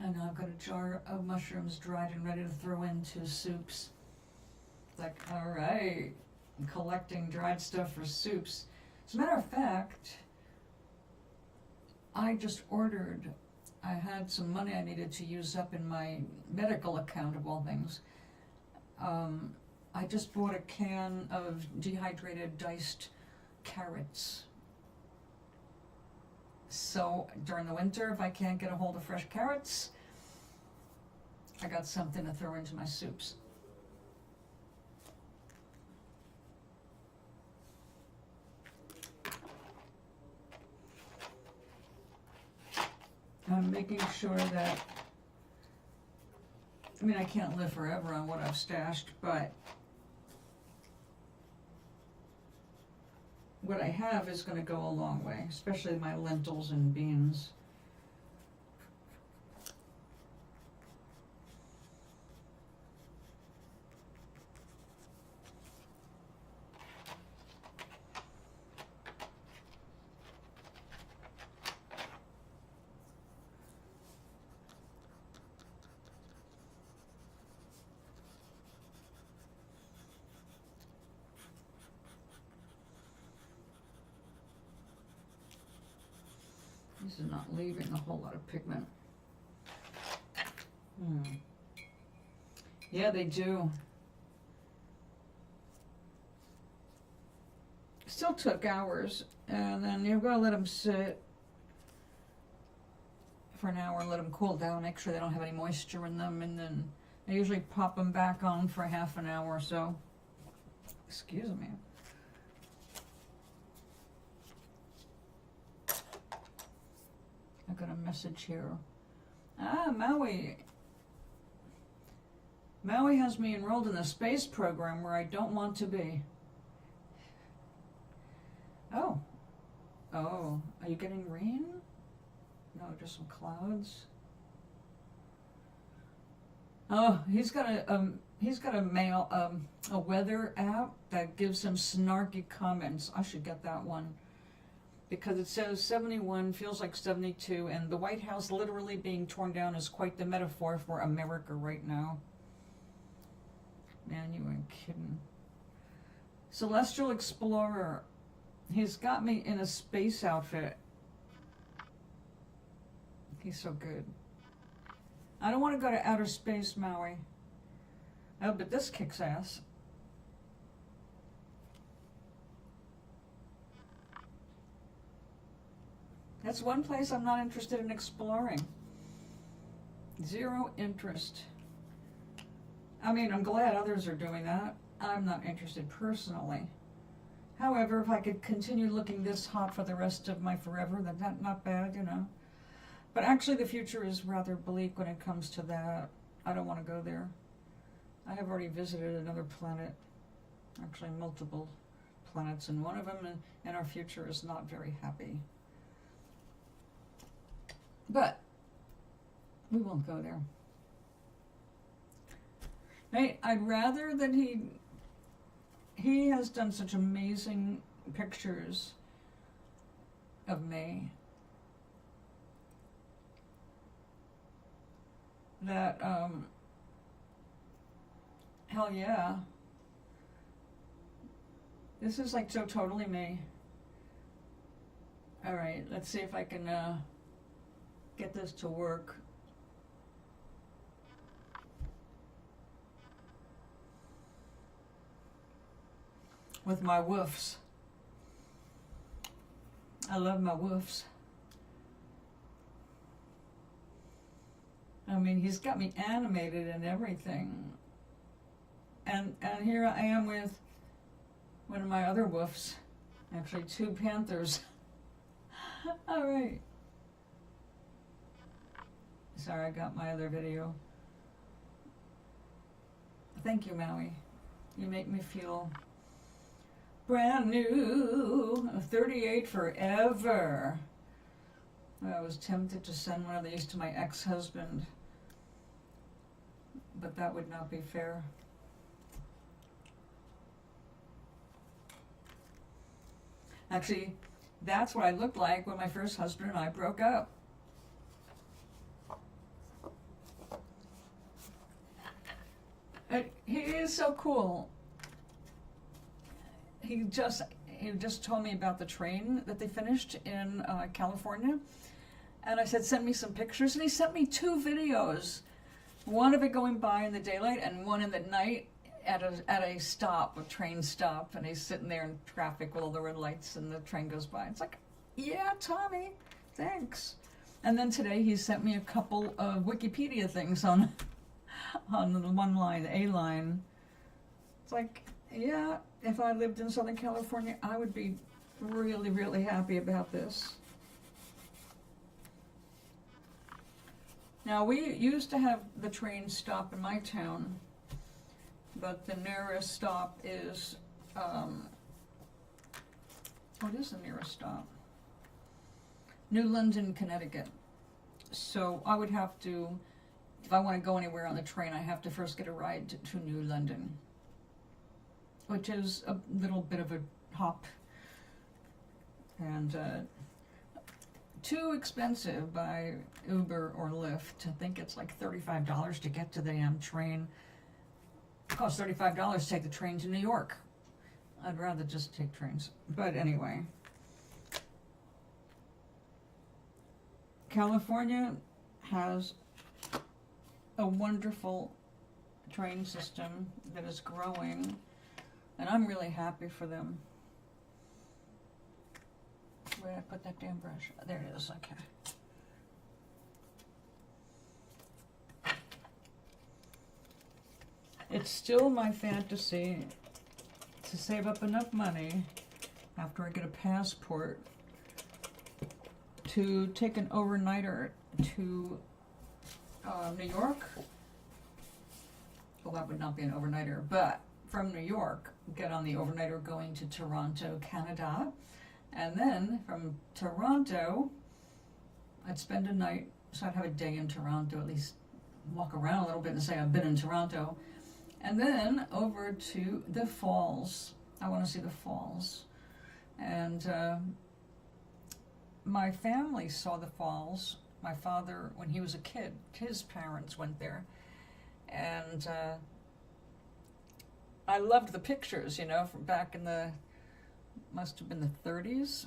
and now I've got a jar of mushrooms dried and ready to throw into soups. Like, all right, I'm collecting dried stuff for soups. As a matter of fact, I just ordered, I had some money I needed to use up in my medical account of all things. I just bought a can of dehydrated diced carrots. So during the winter, if I can't get a hold of fresh carrots, I got something to throw into my soups. I'm making sure that, I mean, I can't live forever on what I've stashed, but what I have is going to go a long way, especially my lentils and beans. This is not leaving a whole lot of pigment. Yeah, they do. Still took hours, and then you've got to let them sit for an hour and let them cool down, make sure they don't have any moisture in them, and then I usually pop them back on for half an hour or so. Excuse me. I got a message here. Maui. Maui has me enrolled in a space program where I don't want to be. Oh. Oh, are you getting rain? No, just some clouds. Oh, he's got a weather app that gives him snarky comments. I should get that one. Because it says 71, feels like 72, and the White House literally being torn down is quite the metaphor for America right now. Man, you ain't kidding. Celestial Explorer. He's got me in a space outfit. He's so good. I don't want to go to outer space, Maui. Oh, but this kicks ass. That's one place I'm not interested in exploring. Zero interest. I mean, I'm glad others are doing that. I'm not interested personally. However, if I could continue looking this hot for the rest of my forever, then that's not bad, you know. But actually the future is rather bleak when it comes to that. I don't want to go there. I have already visited another planet. Actually, multiple planets, and one of them, and our future is not very happy. But we won't go there. I'd rather that he has done such amazing pictures of me that hell yeah, this is like so totally me. All right, let's see if I can get this to work. With my woofs. I love my woofs. I mean, he's got me animated and everything. And here I am with one of my other woofs. Actually, two panthers. All right. Sorry, I got my other video. Thank you, Maui. You make me feel brand new. 38 forever. I was tempted to send one of these to my ex-husband, but that would not be fair. Actually, that's what I looked like when my first husband and I broke up. He is so cool. He just told me about the train that they finished in California, and I said, send me some pictures, and he sent me 2 videos, one of it going by in the daylight and one in the night at a stop, a train stop, and he's sitting there in traffic with all the red lights and the train goes by. It's like, yeah, Tommy, thanks. And then today he sent me a couple of Wikipedia things on the one line, A line. It's like, yeah, if I lived in Southern California, I would be really, really happy about this. Now, we used to have the train stop in my town, but the nearest stop is, what is the nearest stop? New London, Connecticut. So I would have to, if I want to go anywhere on the train, I have to first get a ride to New London, which is a little bit of a hop, and too expensive by Uber or Lyft. I think it's like $35 to get to the train. It costs $35 to take the train to New York. I'd rather just take trains. But anyway, California has a wonderful train system that is growing, and I'm really happy for them. Where did I put that damn brush? There it is, okay. It's still my fantasy to save up enough money after I get a passport to take an overnighter to New York. Well, that would not be an overnighter, but from New York, get on the overnighter going to Toronto, Canada. And then from Toronto, I'd spend a night, so I'd have a day in Toronto, at least walk around a little bit and say I've been in Toronto. And then over to the falls. I want to see the falls. And my family saw the falls. My father, when he was a kid, his parents went there. And I loved the pictures, you know, from back in the, must have been the 30s.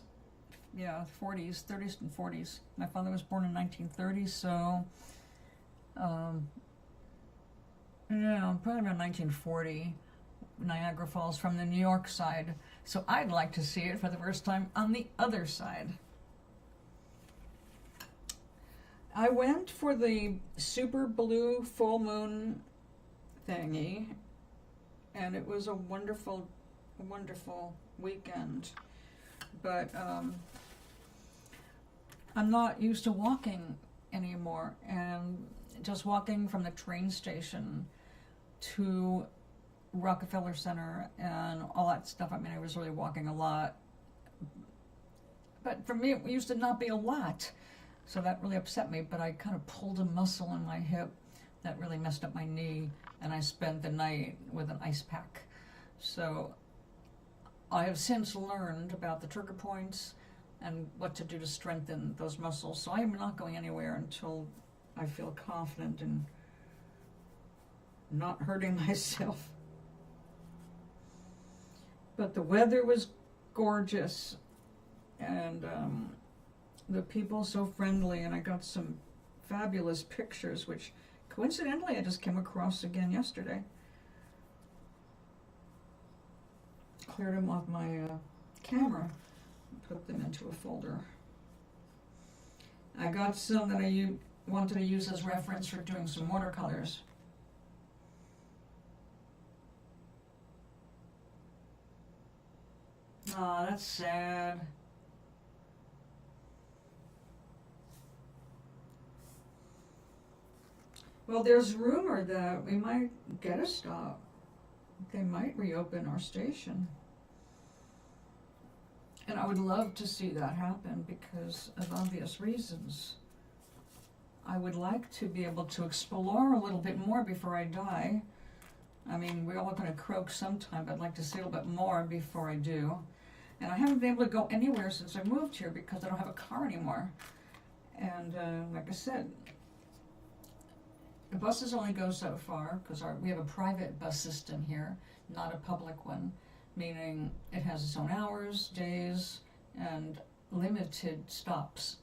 Yeah, 40s, 30s and 40s. My father was born in 1930, so, yeah, probably around 1940, Niagara Falls from the New York side. So I'd like to see it for the first time on the other side. I went for the super blue full moon thingy, and it was a wonderful, wonderful weekend. But I'm not used to walking anymore, and just walking from the train station to Rockefeller Center and all that stuff. I mean, I was really walking a lot. But for me, it used to not be a lot. So that really upset me, but I kind of pulled a muscle in my hip that really messed up my knee, and I spent the night with an ice pack. So I have since learned about the trigger points and what to do to strengthen those muscles. So I am not going anywhere until I feel confident in not hurting myself. But the weather was gorgeous, and the people so friendly, and I got some fabulous pictures, which coincidentally I just came across again yesterday. Cleared them off my camera, put them into a folder. I got some that I wanted to use as reference for doing some watercolors. Oh, that's sad. Well, there's rumor that we might get a stop. They might reopen our station. And I would love to see that happen because of obvious reasons. I would like to be able to explore a little bit more before I die. I mean, we're all going to croak sometime, but I'd like to see a little bit more before I do. And I haven't been able to go anywhere since I moved here because I don't have a car anymore. And like I said, the buses only go so far because we have a private bus system here, not a public one, meaning it has its own hours, days, and limited stops.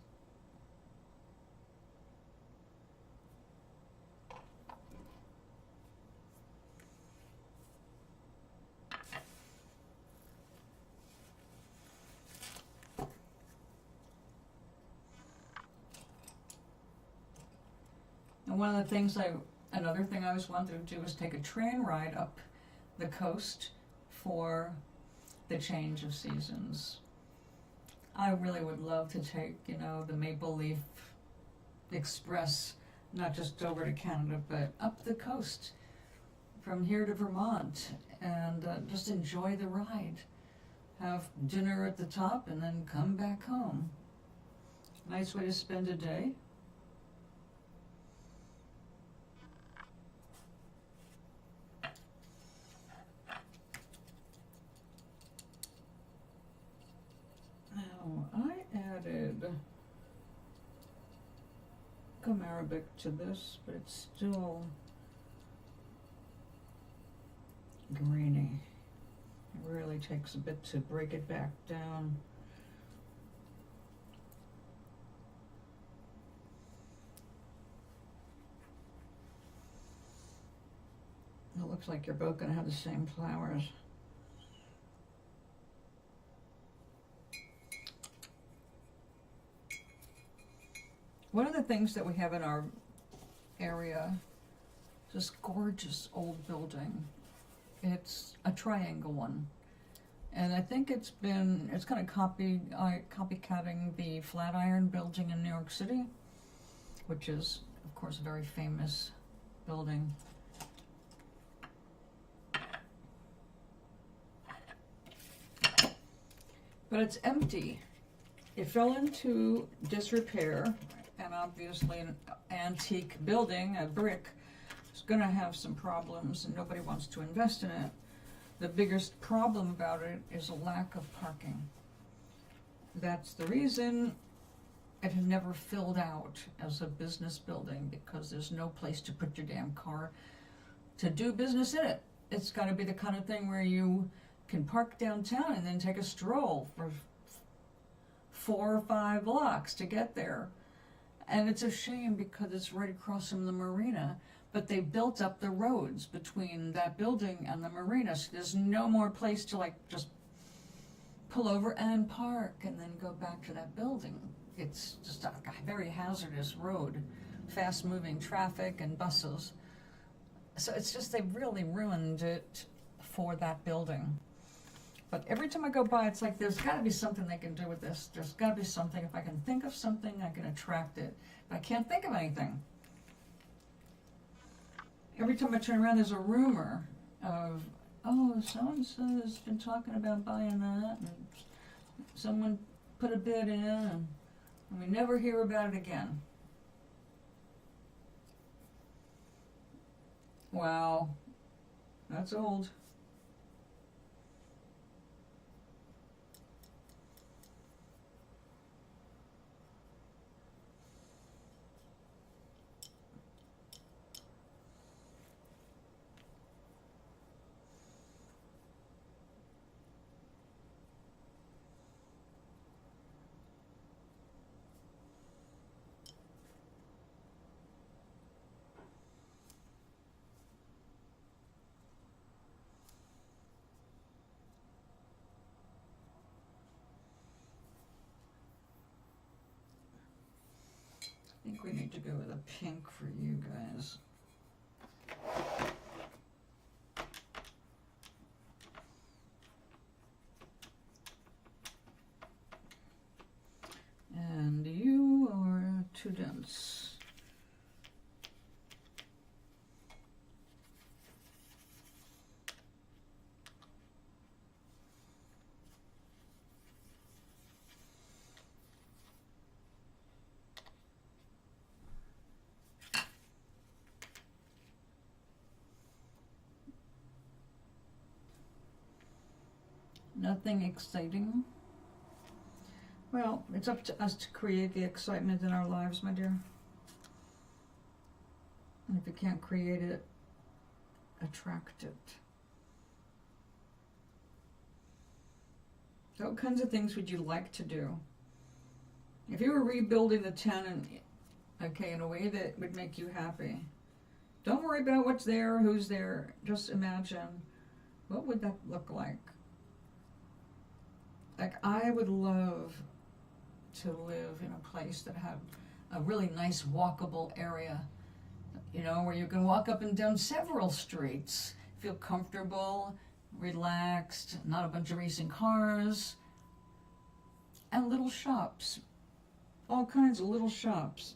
And one of the things another thing I always wanted to do was take a train ride up the coast for the change of seasons. I really would love to take, you know, the Maple Leaf Express, not just over to Canada, but up the coast from here to Vermont, and just enjoy the ride. Have dinner at the top and then come back home. Nice way to spend a day. I added gum arabic to this, but it's still grainy. It really takes a bit to break it back down. looks like you're both going to have the same flowers. One of the things that we have in our area is this gorgeous old building. It's a triangle one. And I think it's kind of copycatting the Flatiron building in New York City, which is, of course, a very famous building. But it's empty. It fell into disrepair, and obviously an antique building, a brick, is going to have some problems, and nobody wants to invest in it. The biggest problem about it is a lack of parking. That's the reason it had never filled out as a business building, because there's no place to put your damn car to do business in it. It's got to be the kind of thing where you can park downtown and then take a stroll for 4 or 5 blocks to get there. And it's a shame because it's right across from the marina, but they built up the roads between that building and the marina, so there's no more place to like just pull over and park and then go back to that building. It's just a very hazardous road, fast moving traffic and buses. So it's just, they really ruined it for that building. But every time I go by, it's like, there's got to be something they can do with this. There's got to be something. If I can think of something, I can attract it. But I can't think of anything. Every time I turn around, there's a rumor of, oh, so-and-so has been talking about buying that, and someone put a bid in, and we never hear about it again. Wow, that's old. I think we need to go with a pink for you guys. And you are too dense. Nothing exciting. Well, it's up to us to create the excitement in our lives, my dear. And if you can't create it, attract it. So what kinds of things would you like to do? If you were rebuilding the town in a way that would make you happy, don't worry about what's there, who's there. Just imagine, what would that look like? Like, I would love to live in a place that had a really nice walkable area, you know, where you can walk up and down several streets, feel comfortable, relaxed, not a bunch of racing cars, and little shops, all kinds of little shops.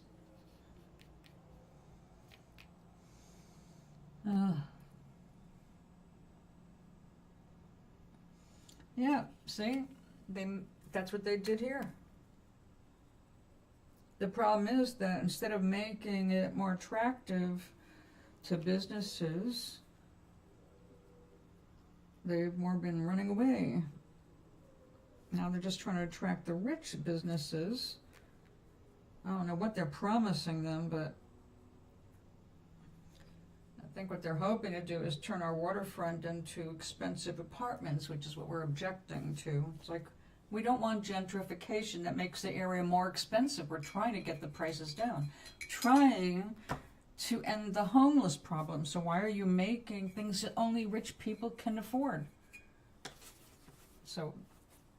Yeah, see? That's what they did here. The problem is that instead of making it more attractive to businesses, they've more been running away. Now they're just trying to attract the rich businesses. I don't know what they're promising them, but I think what they're hoping to do is turn our waterfront into expensive apartments, which is what we're objecting to. It's like, we don't want gentrification that makes the area more expensive. We're trying to get the prices down. Trying to end the homeless problem. So why are you making things that only rich people can afford? So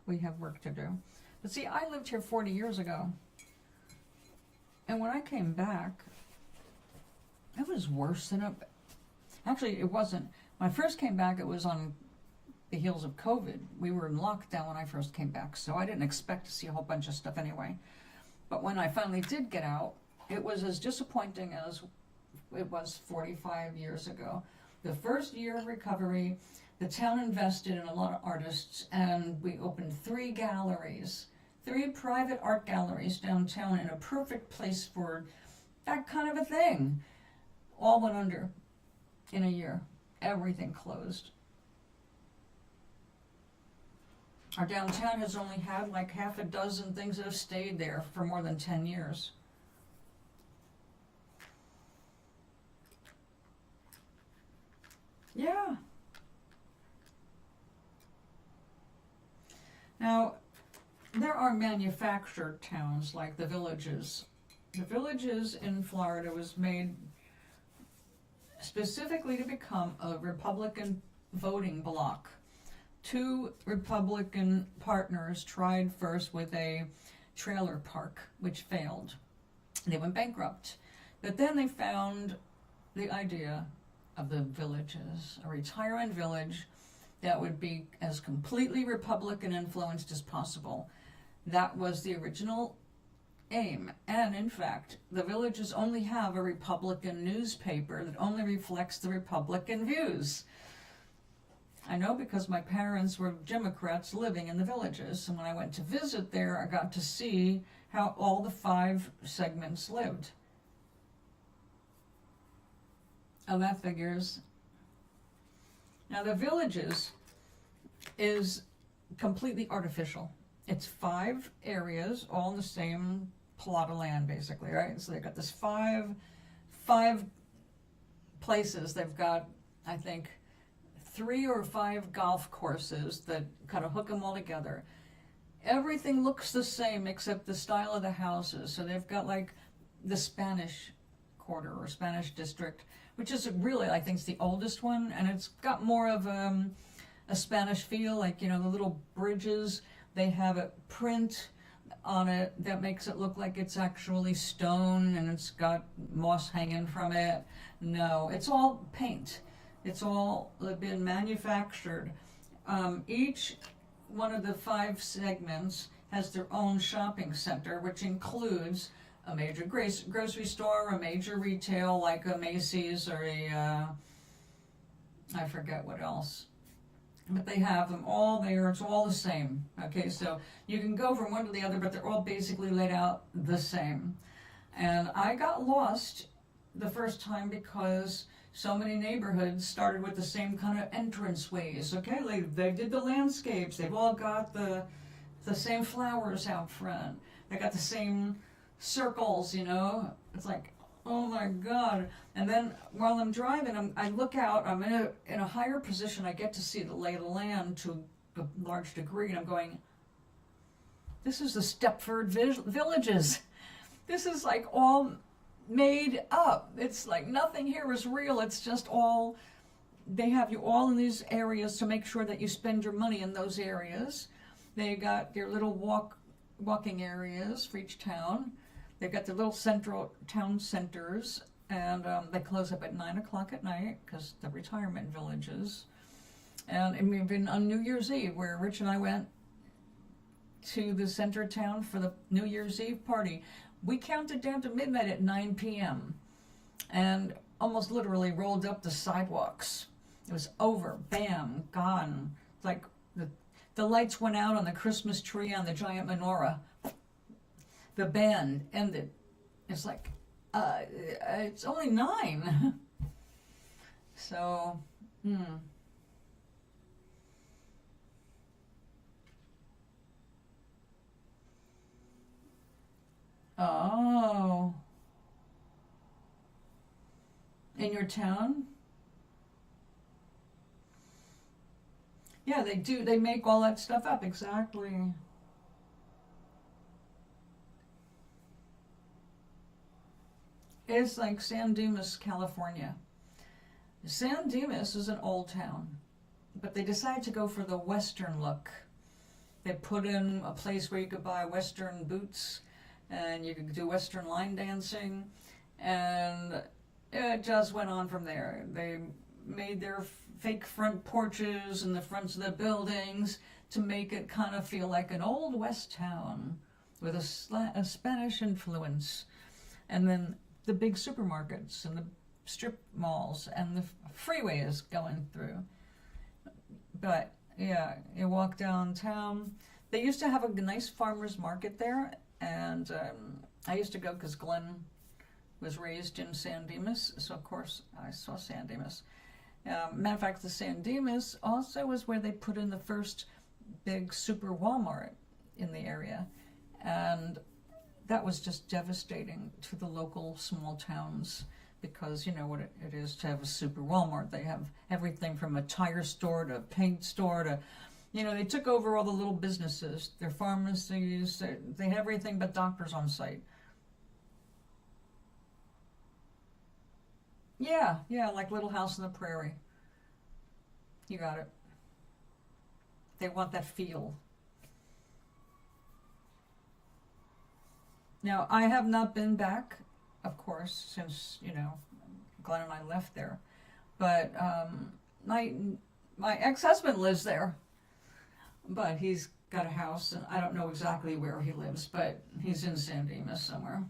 we have work to do. But see, I lived here 40 years ago. And when I came back, it was worse than actually, it wasn't. When I first came back, it was on the heels of COVID. We were in lockdown when I first came back, so I didn't expect to see a whole bunch of stuff anyway. But when I finally did get out, it was as disappointing as it was 45 years ago. The first year of recovery, the town invested in a lot of artists, and we opened 3 galleries, 3 private art galleries downtown in a perfect place for that kind of a thing. All went under in a year. Everything closed. Our downtown has only had like half a dozen things that have stayed there for more than 10 years. Yeah. Now, there are manufactured towns like the Villages. The Villages in Florida was made specifically to become a Republican voting bloc. 2 Republican partners tried first with a trailer park, which failed. They went bankrupt. But then they found the idea of the Villages, a retirement village that would be as completely Republican influenced as possible. That was the original aim. And in fact, the Villages only have a Republican newspaper that only reflects the Republican views. I know because my parents were Democrats living in the Villages, and when I went to visit there, I got to see how all the 5 segments lived. Oh, that figures. Now, the Villages is completely artificial. It's 5 areas, all in the same plot of land, basically, right? So they've got this five places. They've got, I think, 3 or 5 golf courses that kind of hook them all together. Everything looks the same except the style of the houses. So they've got like the Spanish Quarter or Spanish District, which is really, I think, is the oldest one, and it's got more of a Spanish feel, like, you know, the little bridges. They have a print on it that makes it look like it's actually stone, and it's got moss hanging from it. No, it's all paint. It's all been manufactured. Each one of the 5 segments has their own shopping center, which includes a major grocery store, a major retail like a Macy's or a, I forget what else. But they have them all there. It's all the same. Okay, so you can go from one to the other, but they're all basically laid out the same. And I got lost the first time because so many neighborhoods started with the same kind of entranceways. Okay, like they did the landscapes. They've all got the same flowers out front. They got the same circles, you know. It's like, oh my God. And then while I'm driving, I look out, I'm in a higher position, I get to see the lay of the land to a large degree, and I'm going, this is the Stepford Villages. This is like all made up. It's like nothing here is real. It's just all, they have you all in these areas to make sure that you spend your money in those areas. They got your little walking areas for each town. They've got their little central town centers, and they close up at 9 o'clock at night because the retirement villages. And we've been on New Year's Eve, where Rich and I went to the center of town for the New Year's Eve party. We counted down to midnight at 9 p.m. and almost literally rolled up the sidewalks. It was over, bam, gone. It's like the lights went out on the Christmas tree on the giant menorah. The band ended. It's like, it's only 9. So, Oh. In your town? Yeah, they do. They make all that stuff up, exactly. It's like San Dimas, California. San Dimas is an old town, but they decided to go for the Western look. They put in a place where you could buy Western boots and you could do Western line dancing, and it just went on from there. They made their fake front porches and the fronts of the buildings to make it kind of feel like an old West town with a Spanish influence. And then the big supermarkets and the strip malls and the freeways going through. But yeah, you walk downtown. They used to have a nice farmer's market there, and I used to go because Glenn was raised in San Dimas, so of course I saw San Dimas. Matter of fact, the San Dimas also was where they put in the first big super Walmart in the area, and that was just devastating to the local small towns, because you know what it is to have a super Walmart. They have everything from a tire store to a paint store to, you know, they took over all the little businesses, their pharmacies, they had everything but doctors on site. Yeah, like Little House on the Prairie. You got it. They want that feel. Now, I have not been back, of course, since, you know, Glenn and I left there. But my ex-husband lives there. But he's got a house, and I don't know exactly where he lives, but he's in San Dimas somewhere.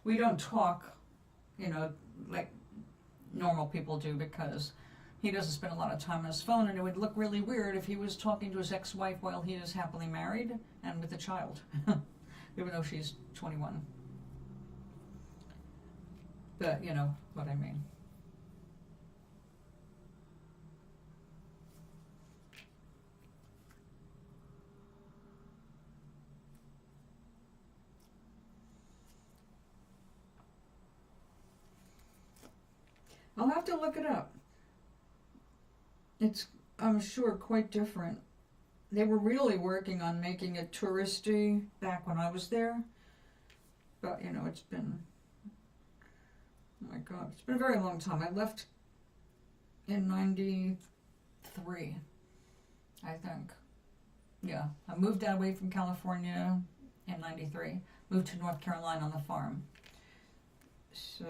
We don't talk, you know, like normal people do, because he doesn't spend a lot of time on his phone, and it would look really weird if he was talking to his ex-wife while he is happily married and with a child, even though she's 21. But you know what I mean. I'll have to look it up. It's, I'm sure, quite different. They were really working on making it touristy back when I was there. But, you know, it's been, oh my God, it's been a very long time. I left in 93, I think. Yeah, I moved away from California in 93. Moved to North Carolina on the farm. So,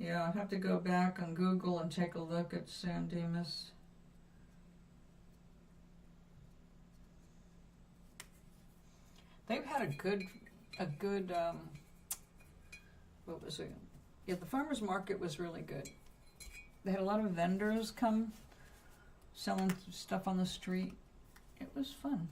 yeah, I'll have to go back on Google and take a look at San Dimas. They've had a good, what was it? Yeah, the farmer's market was really good. They had a lot of vendors come selling stuff on the street. It was fun.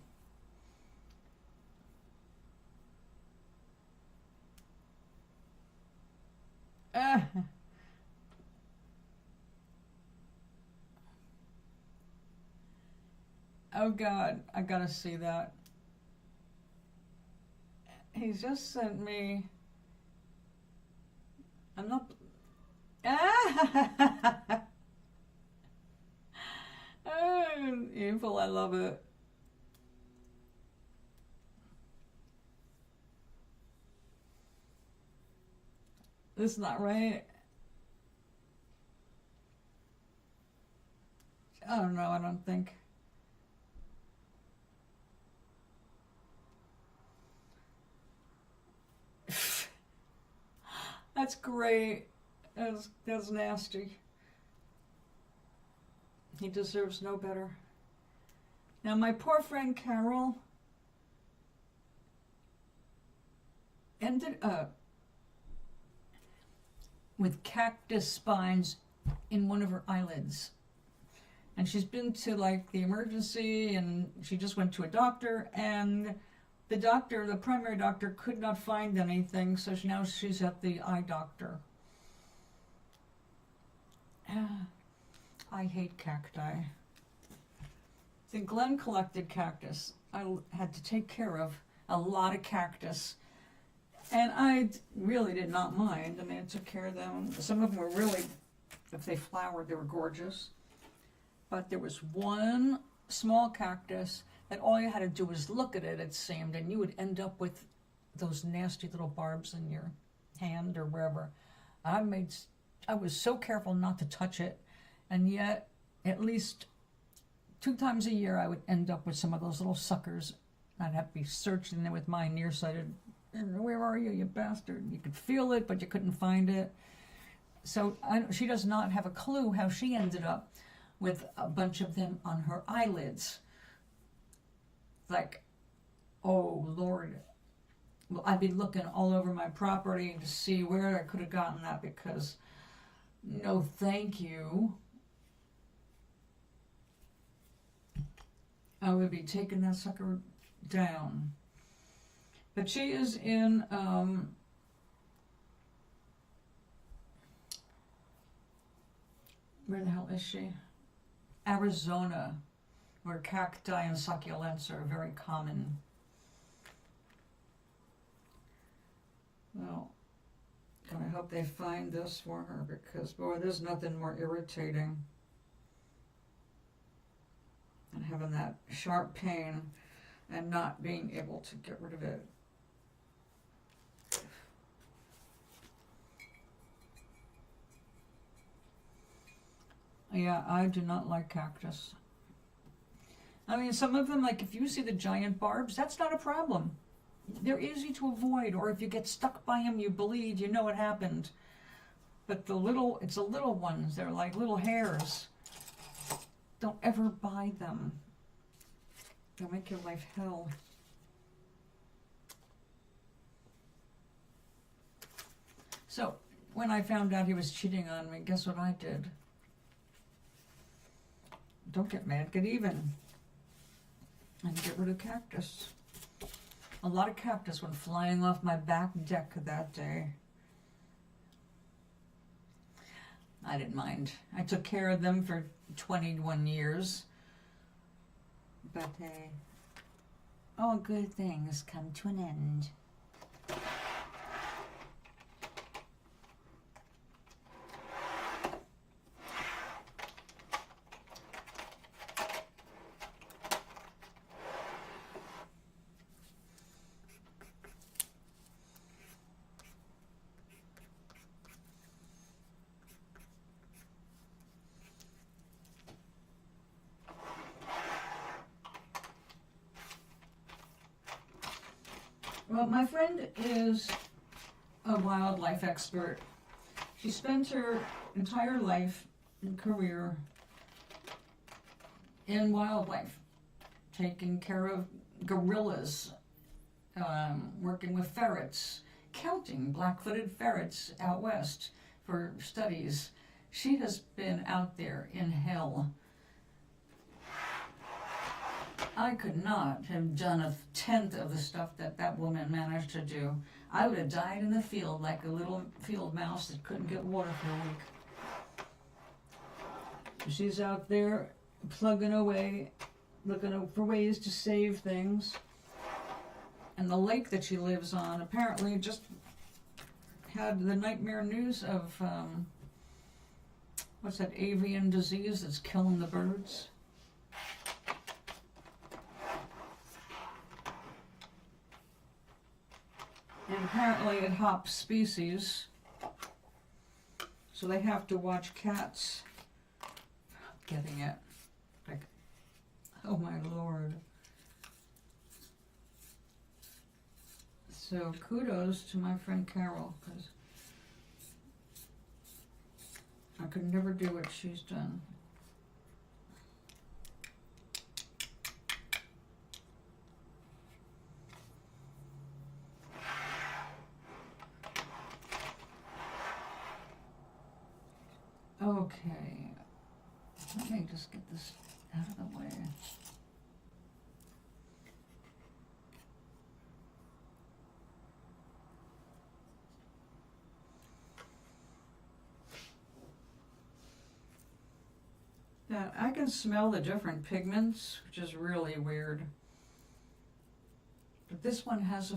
Oh God, I gotta see that. He just sent me. I'm not. Oh, evil, I love it. This is not right. I don't know, I don't think. That's great. That's nasty. He deserves no better. Now, my poor friend Carol ended up with cactus spines in one of her eyelids. And she's been to like the emergency, and she just went to a doctor, and the doctor, the primary doctor, could not find anything, so now she's at the eye doctor. I hate cacti. See, Glenn collected cactus. I had to take care of a lot of cactus. And I really did not mind. I mean, I took care of them. Some of them were really, if they flowered, they were gorgeous. But there was one small cactus that all you had to do was look at it, it seemed, and you would end up with those nasty little barbs in your hand or wherever. I was so careful not to touch it, and yet at least 2 times a year I would end up with some of those little suckers. I'd have to be searching there with my nearsighted, where are you, you bastard? You could feel it, but you couldn't find it. So she does not have a clue how she ended up with a bunch of them on her eyelids. Like, oh Lord. Well, I'd be looking all over my property to see where I could have gotten that, because no thank you. I would be taking that sucker down. But she is in where the hell is she? Arizona, where cacti and succulents are very common. Well, I hope they find this for her, because boy, there's nothing more irritating than having that sharp pain and not being able to get rid of it. Yeah, I do not like cactus. I mean, some of them, like if you see the giant barbs, that's not a problem. They're easy to avoid, or if you get stuck by them, you bleed, you know what happened. But it's the little ones, they're like little hairs. Don't ever buy them. They'll make your life hell. So, when I found out he was cheating on me, guess what I did? Don't get mad, get even. And get rid of cactus. A lot of cactus went flying off my back deck that day. I didn't mind. I took care of them for 21 years. But all good things come to an end. Well, my friend is a wildlife expert. She spends her entire life and career in wildlife, taking care of gorillas, working with ferrets, counting black-footed ferrets out west for studies. She has been out there in hell. I could not have done 1/10 of the stuff that woman managed to do. I would have died in the field like a little field mouse that couldn't get water for a week. She's out there plugging away, looking for ways to save things. And the lake that she lives on apparently just had the nightmare news of, what's that avian disease that's killing the birds? And apparently it hops species, so they have to watch cats getting it. Like, oh my Lord. So kudos to my friend Carol, because I could never do what she's done. Okay, let me just get this out of the way. Yeah, I can smell the different pigments, which is really weird. But this one has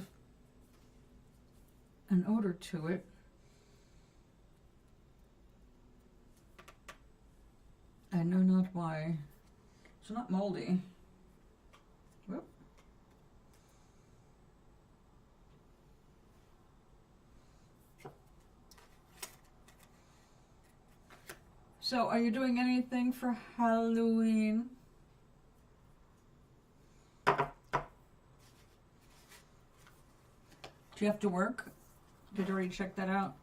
an odor to it. I know not why. It's not moldy. So, are you doing anything for Halloween? Do you have to work? Did you already check that out?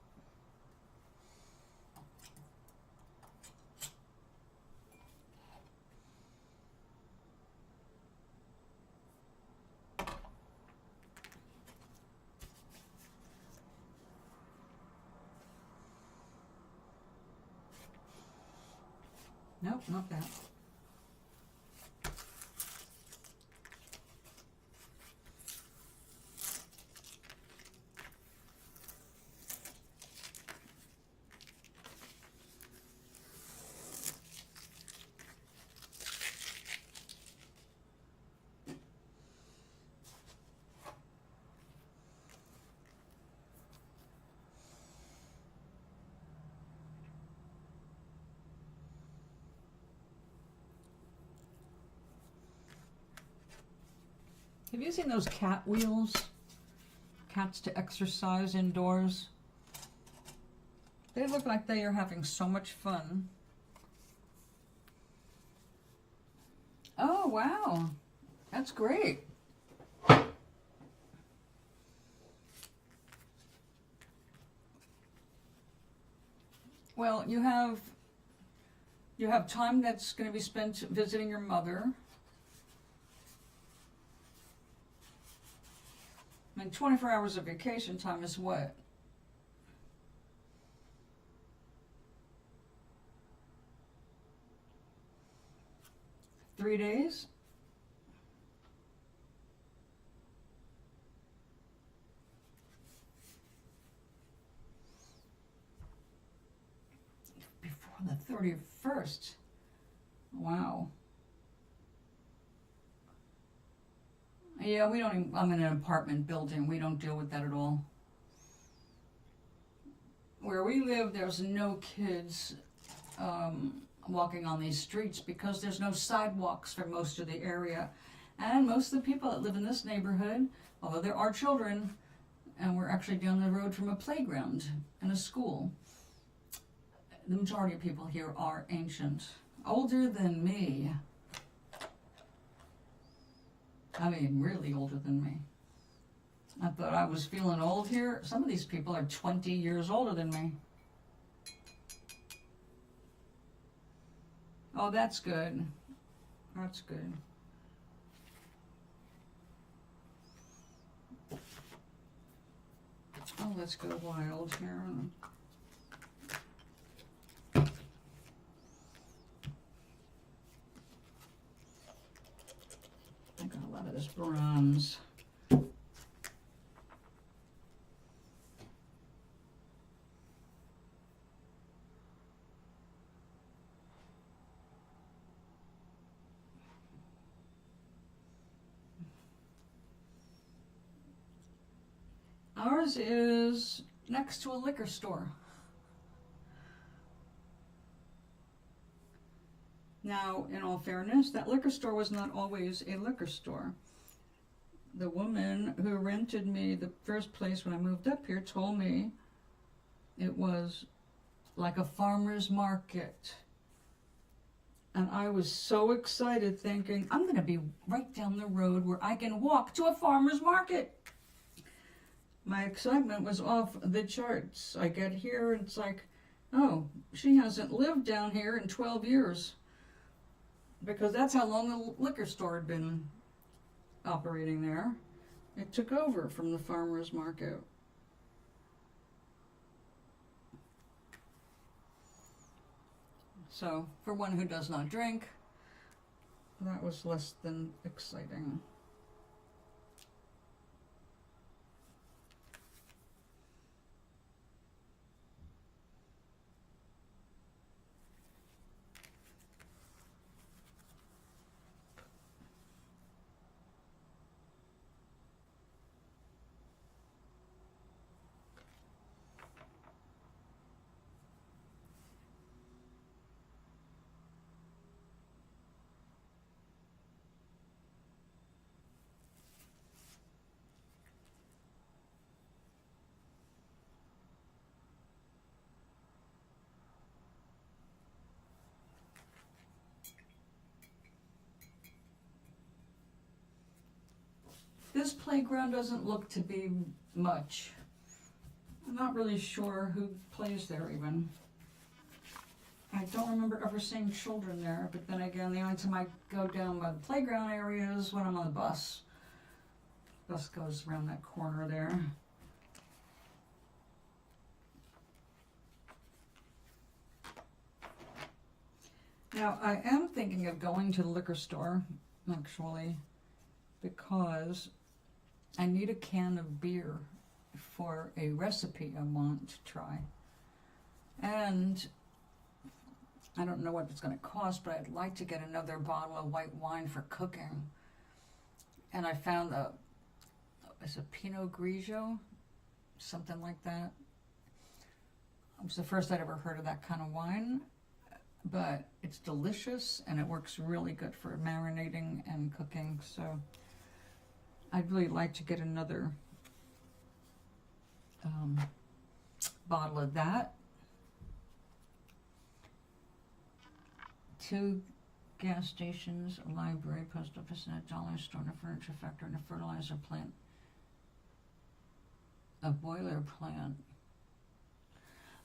Nope, not that. Have you seen those cat wheels? Cats to exercise indoors. They look like they are having so much fun. Oh, wow. That's great. Well, you have time that's going to be spent visiting your mother. I mean, 24 hours of vacation time is what? Three days? Before the 31st. Wow. Yeah, we don't even, I'm in an apartment building. We don't deal with that at all. Where we live, there's no kids walking on these streets because there's no sidewalks for most of the area. And most of the people that live in this neighborhood, although there are children, and we're actually down the road from a playground and a school, the majority of people here are ancient, older than me. I mean, really older than me. I thought I was feeling old here. Some of these people are 20 years older than me. Oh, that's good. That's good. Oh, let's go wild here. I got a lot of this bronze. Ours is next to a liquor store. Now, in all fairness, that liquor store was not always a liquor store. The woman who rented me the first place when I moved up here told me it was like a farmer's market. And I was so excited thinking, I'm going to be right down the road where I can walk to a farmer's market. My excitement was off the charts. I get here and it's like, oh, she hasn't lived down here in 12 years. Because that's how long the liquor store had been operating there. It took over from the farmer's market. So, for one who does not drink, that was less than exciting. This playground doesn't look to be much. I'm not really sure who plays there even. I don't remember ever seeing children there, but then again, the only time I go down by the playground area is when I'm on the bus. The bus goes around that corner there. Now, I am thinking of going to the liquor store, actually, because I need a can of beer for a recipe I want to try. And I don't know what it's going to cost, but I'd like to get another bottle of white wine for cooking. And I found it's a Pinot Grigio, something like that. It was the first I'd ever heard of that kind of wine, but it's delicious and it works really good for marinating and cooking. So I'd really like to get another bottle of that. 2 gas stations, a library, post office, and a dollar store, and a furniture factory, and a fertilizer plant. A boiler plant.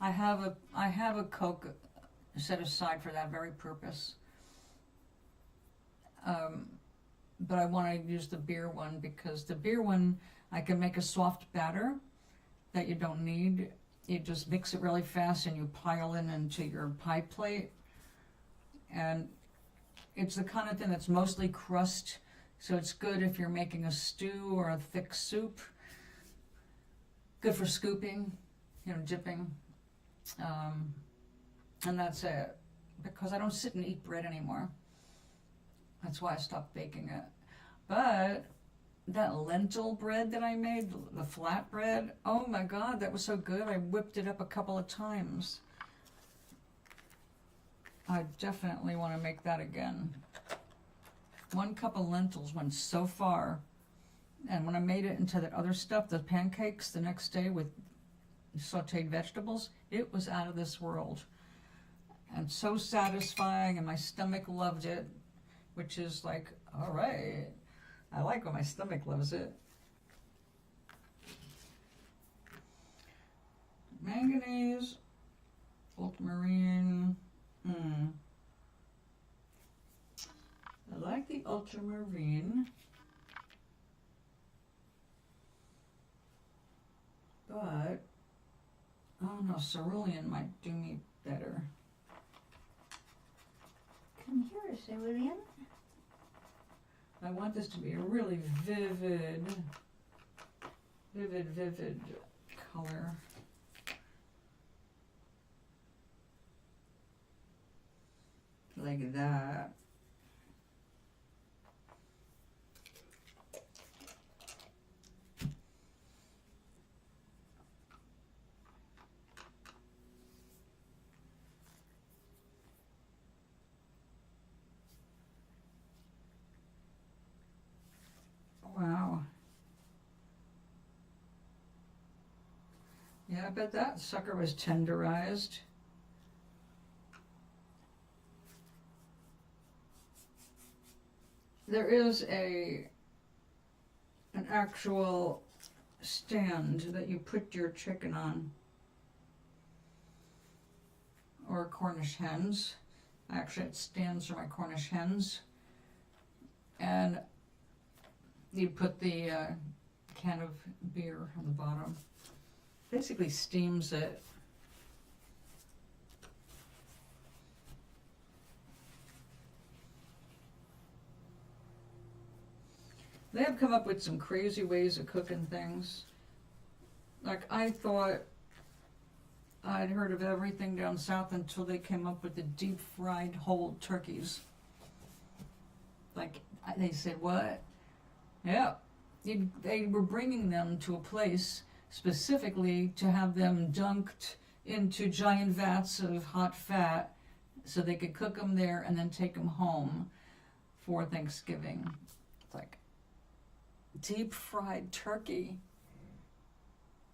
I have a Coke set aside for that very purpose. But I want to use the beer one because the beer one, I can make a soft batter that you don't need. You just mix it really fast and you pile it into your pie plate. And it's the kind of thing that's mostly crust, so it's good if you're making a stew or a thick soup. Good for scooping, dipping. And that's it, because I don't sit and eat bread anymore. That's why I stopped baking it. But that lentil bread that I made, the flat bread, oh my God, that was so good. I whipped it up a couple of times. I definitely want to make that again. 1 cup of lentils went so far. And when I made it into that other stuff, the pancakes the next day with sauteed vegetables, it was out of this world. And so satisfying, and my stomach loved it, which is like, all right. I like when my stomach loves it. Manganese, ultramarine. I like the ultramarine, but oh no, cerulean might do me better. Come here, cerulean. I want this to be a really vivid color. Like that. Wow. Yeah, I bet that sucker was tenderized. There is an actual stand that you put your chicken on, or Cornish hens. Actually, it stands for my Cornish hens. And you put the can of beer on the bottom. Basically steams it. They have come up with some crazy ways of cooking things. Like, I thought I'd heard of everything down south until they came up with the deep fried whole turkeys. Like, they said, what? Yeah. They were bringing them to a place specifically to have them dunked into giant vats of hot fat so they could cook them there and then take them home for Thanksgiving. It's like, deep fried turkey.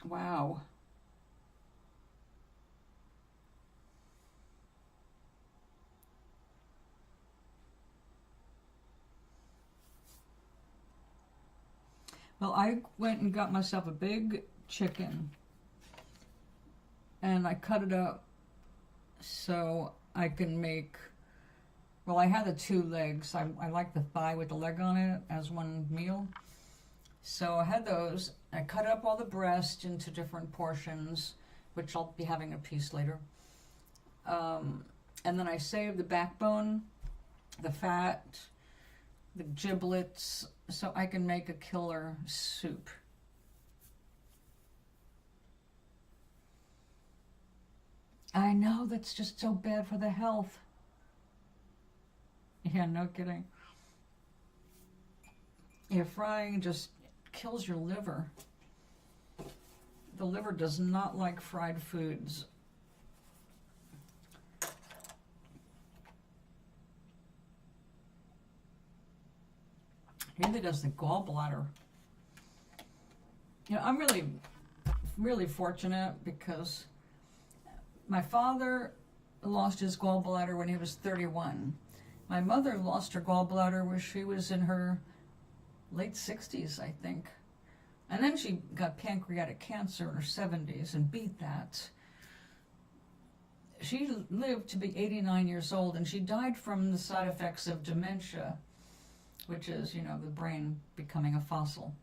Wow. Well, I went and got myself a big chicken, and I cut it up so I can make, well, I had the 2 legs. I like the thigh with the leg on it as one meal. So I had those. I cut up all the breast into different portions, which I'll be having a piece later. And then I saved the backbone, the fat, the giblets, so I can make a killer soup. I know, that's just so bad for the health. Yeah, no kidding. Air frying just kills your liver. The liver does not like fried foods. Neither does the gallbladder. You know, I'm really fortunate because my father lost his gallbladder when he was 31. My mother lost her gallbladder when she was in her late 60s, I think. And then she got pancreatic cancer in her 70s and beat that. She lived to be 89 years old, and she died from the side effects of dementia, which is, you know, the brain becoming a fossil.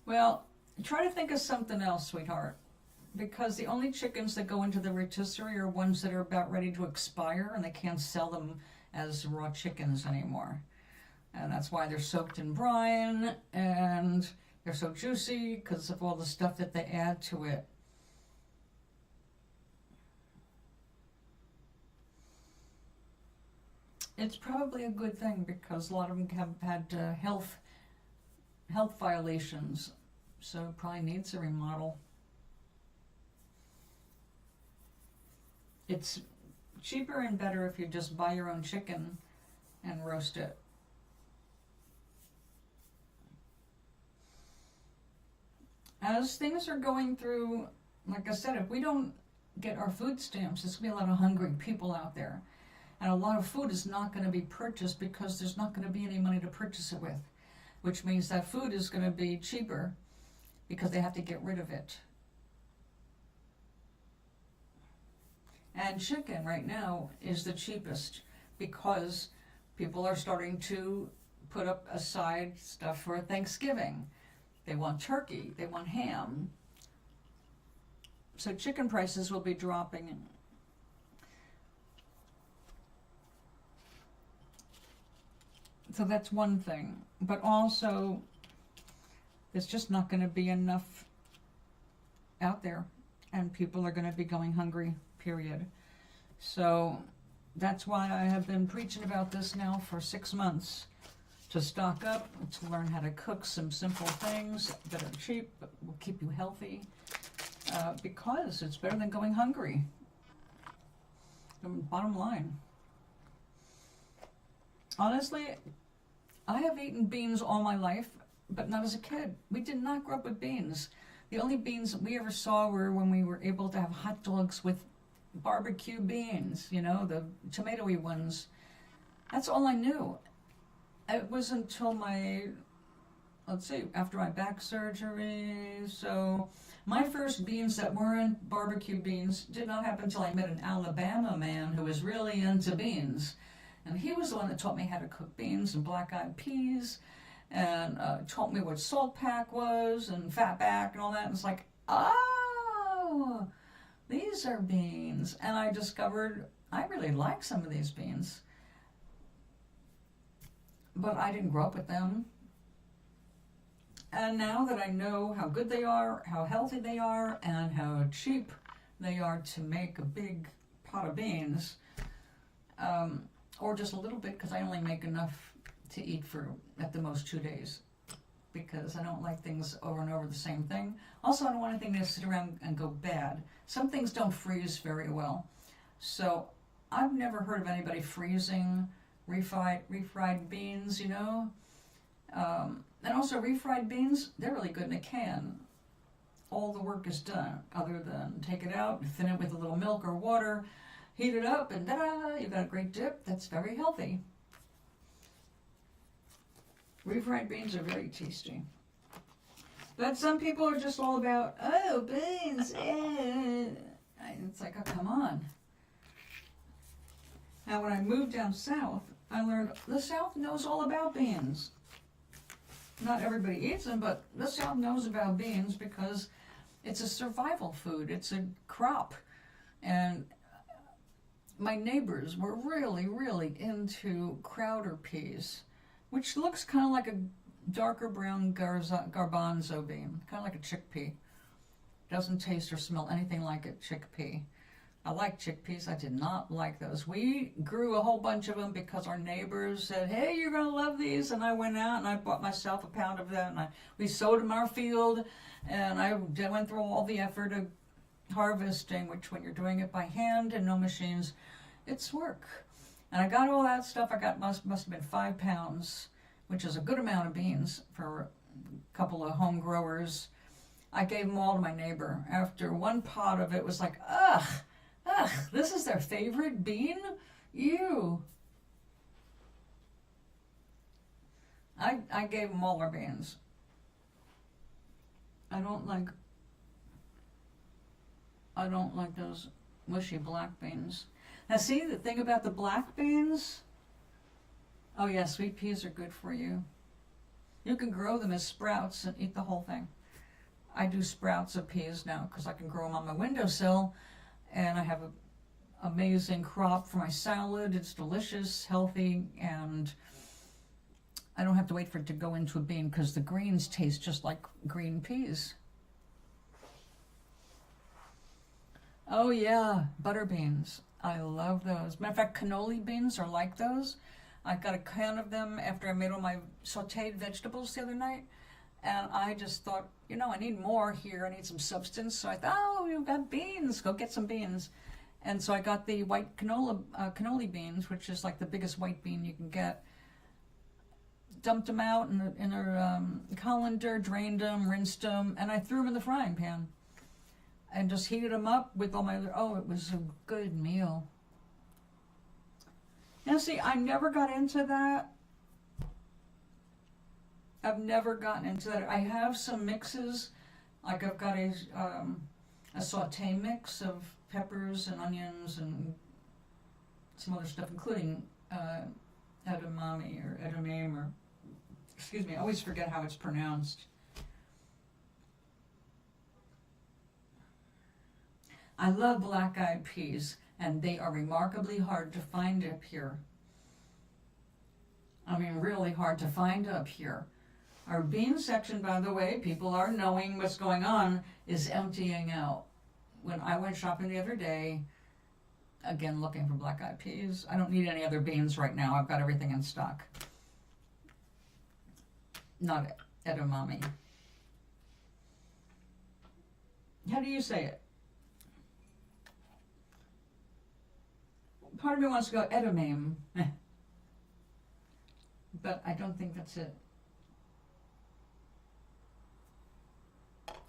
Well, try to think of something else, sweetheart, because the only chickens that go into the rotisserie are ones that are about ready to expire, and they can't sell them as raw chickens anymore. And that's why they're soaked in brine, and they're so juicy because of all the stuff that they add to it. It's probably a good thing because a lot of them have had health violations, so it probably needs a remodel. It's cheaper and better if you just buy your own chicken and roast it. As things are going through, like I said, if we don't get our food stamps, there's going to be a lot of hungry people out there. And a lot of food is not going to be purchased because there's not going to be any money to purchase it with, which means that food is going to be cheaper because they have to get rid of it. And chicken right now is the cheapest because people are starting to put up aside stuff for Thanksgiving. They want turkey, they want ham. So chicken prices will be dropping. So that's one thing. But also, there's just not going to be enough out there, and people are going to be going hungry, period. So that's why I have been preaching about this now for 6 months, to stock up, to learn how to cook some simple things that are cheap, but will keep you healthy, because it's better than going hungry. Bottom line. Honestly, I have eaten beans all my life, but not as a kid. We did not grow up with beans. The only beans that we ever saw were when we were able to have hot dogs with barbecue beans, you know, the tomatoey ones. That's all I knew. It was until after my back surgery. So my first beans that weren't barbecue beans did not happen until I met an Alabama man who was really into beans. And he was the one that taught me how to cook beans and black-eyed peas, and taught me what salt pack was and fat back and all that. And it's like, oh, these are beans. And I discovered I really like some of these beans. But I didn't grow up with them. And now that I know how good they are, how healthy they are, and how cheap they are to make a big pot of beans, or just a little bit, because I only make enough to eat for at the most 2 days, because I don't like things over and over the same thing. Also, I don't want anything to sit around and go bad. Some things don't freeze very well. So I've never heard of anybody freezing refried beans, you know. And also refried beans, they're really good in a can. All the work is done other than take it out, thin it with a little milk or water, heat it up, and ta-da, you've got a great dip that's very healthy. Refried beans are very tasty. But some people are just all about, oh, beans, It's like, oh, come on. Now, when I moved down south, I learned the South knows all about beans. Not everybody eats them, but the South knows about beans because it's a survival food. It's a crop. And my neighbors were really, really into Crowder peas, which looks kind of like a darker brown garbanzo bean, kind of like a chickpea. Doesn't taste or smell anything like a chickpea. I like chickpeas. I did not like those. We grew a whole bunch of them because our neighbors said, hey, you're going to love these. And I went out and I bought myself a pound of them. And we sowed them in our field. And I went through all the effort of harvesting, which when you're doing it by hand and no machines, it's work. And I got all that stuff. I got must have been 5 pounds, which is a good amount of beans for a couple of home growers. I gave them all to my neighbor. After one pot of it was like, ugh, this is their favorite bean? Ew. I gave them all our beans. I don't like those mushy black beans. Now see, the thing about the black beans, oh yeah, sweet peas are good for you. You can grow them as sprouts and eat the whole thing. I do sprouts of peas now because I can grow them on my windowsill, and I have an amazing crop for my salad. It's delicious, healthy, and I don't have to wait for it to go into a bean because the greens taste just like green peas. Oh yeah, butter beans. I love those. Matter of fact, cannoli beans are like those. I got a can of them after I made all my sauteed vegetables the other night. And I just thought, I need more here. I need some substance. So I thought, oh, you've got beans. Go get some beans. And so I got the white cannoli beans, which is like the biggest white bean you can get. Dumped them out in a colander, drained them, rinsed them, and I threw them in the frying pan. And just heated them up with all my other, it was a good meal. Now see, I never got into that. I've never gotten into that. I have some mixes, like I've got a saute mix of peppers and onions and some other stuff, including edamame or edamame, or excuse me, I always forget how it's pronounced. I love black-eyed peas, and they are remarkably hard to find up here. I mean, really hard to find up here. Our bean section, by the way, people are knowing what's going on, is emptying out. When I went shopping the other day, again looking for black-eyed peas, I don't need any other beans right now. I've got everything in stock. Not edamame. How do you say it? Part of me wants to go edamame, but I don't think that's it.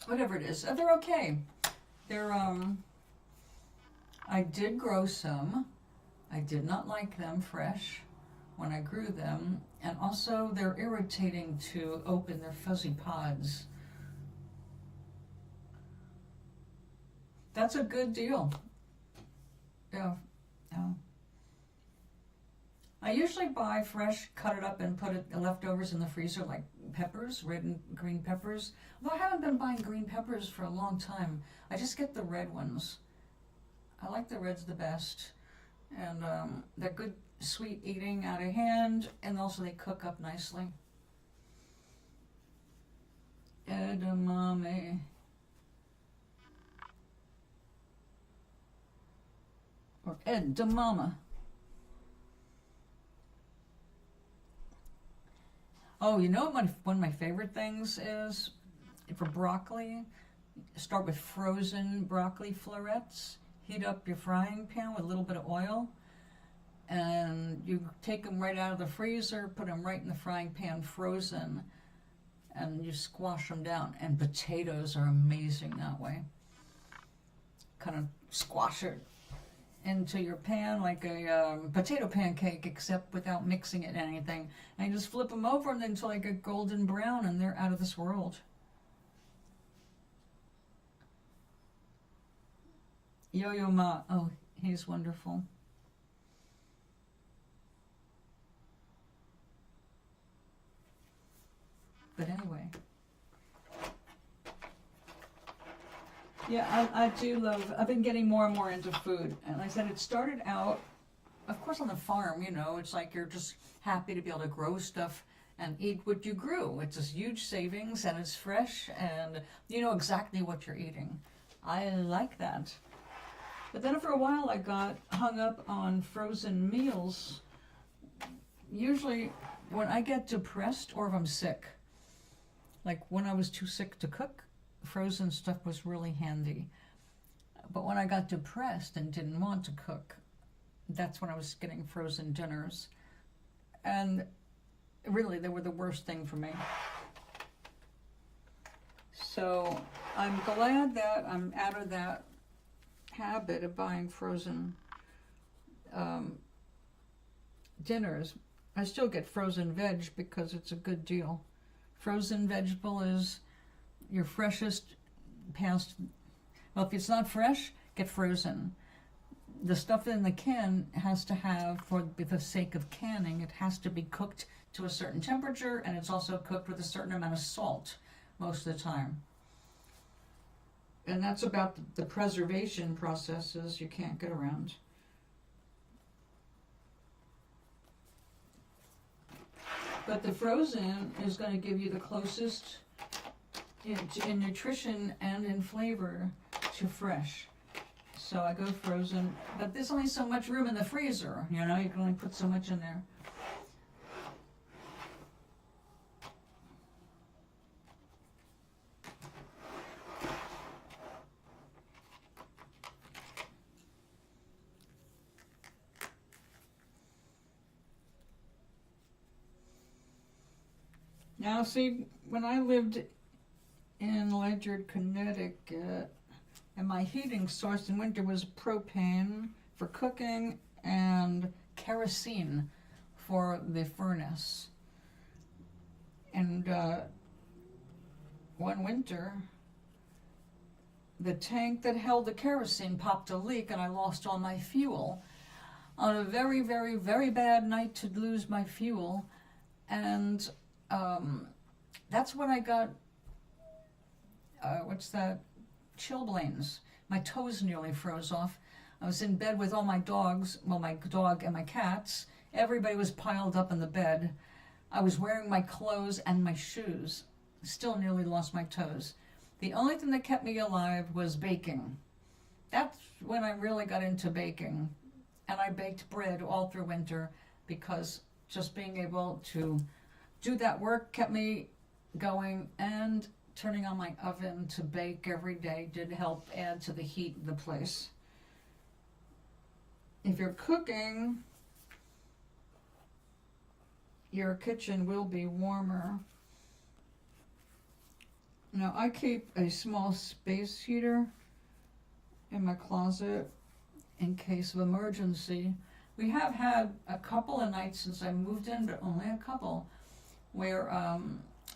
Whatever it is, they're okay. They're, I did grow some. I did not like them fresh when I grew them, and also they're irritating to open. Their fuzzy pods. That's a good deal. Yeah. I usually buy fresh, cut it up, and put it leftovers in the freezer, like peppers, red and green peppers. Although I haven't been buying green peppers for a long time. I just get the red ones. I like the reds the best, and they're good, sweet eating, out of hand, and also they cook up nicely. Edamame. Or edamama. Oh, you know what one of my favorite things is for broccoli? Start with frozen broccoli florets. Heat up your frying pan with a little bit of oil. And you take them right out of the freezer, put them right in the frying pan frozen, and you squash them down. And potatoes are amazing that way. Kind of squash it into your pan like a potato pancake, except without mixing it in anything. And you just flip them over until they get golden brown, and they're out of this world. Yo-Yo Ma, oh, he's wonderful. But anyway. Yeah, I do love, I've been getting more and more into food. And like I said, it started out, of course, on the farm, you know, it's like you're just happy to be able to grow stuff and eat what you grew. It's this huge savings and it's fresh and you know exactly what you're eating. I like that. But then for a while I got hung up on frozen meals. Usually when I get depressed or if I'm sick, like when I was too sick to cook, frozen stuff was really handy. But when I got depressed and didn't want to cook, that's when I was getting frozen dinners. And really, they were the worst thing for me. So I'm glad that I'm out of that habit of buying frozen dinners. I still get frozen veg because it's a good deal. Frozen vegetable is your freshest past, well, if it's not fresh, get frozen. The stuff in the can has to have, for the sake of canning, it has to be cooked to a certain temperature, and it's also cooked with a certain amount of salt most of the time. And that's about the preservation processes you can't get around. But the frozen is going to give you the closest in nutrition and in flavor to fresh. So I go frozen, but there's only so much room in the freezer, you know, you can only put so much in there. Now see, when I lived in Ledyard, Connecticut, and my heating source in winter was propane for cooking and kerosene for the furnace. And one winter, the tank that held the kerosene popped a leak and I lost all my fuel. On a very, very, very bad night to lose my fuel. And that's when I got, chilblains. My toes nearly froze off. I was in bed with all my dogs, well, my dog and my cats. Everybody was piled up in the bed. I was wearing my clothes and my shoes. Still nearly lost my toes. The only thing that kept me alive was baking. That's when I really got into baking. And I baked bread all through winter because just being able to do that work kept me going, and turning on my oven to bake every day did help add to the heat of the place. If you're cooking, your kitchen will be warmer. Now I keep a small space heater in my closet in case of emergency. We have had a couple of nights since I moved in, but only a couple, where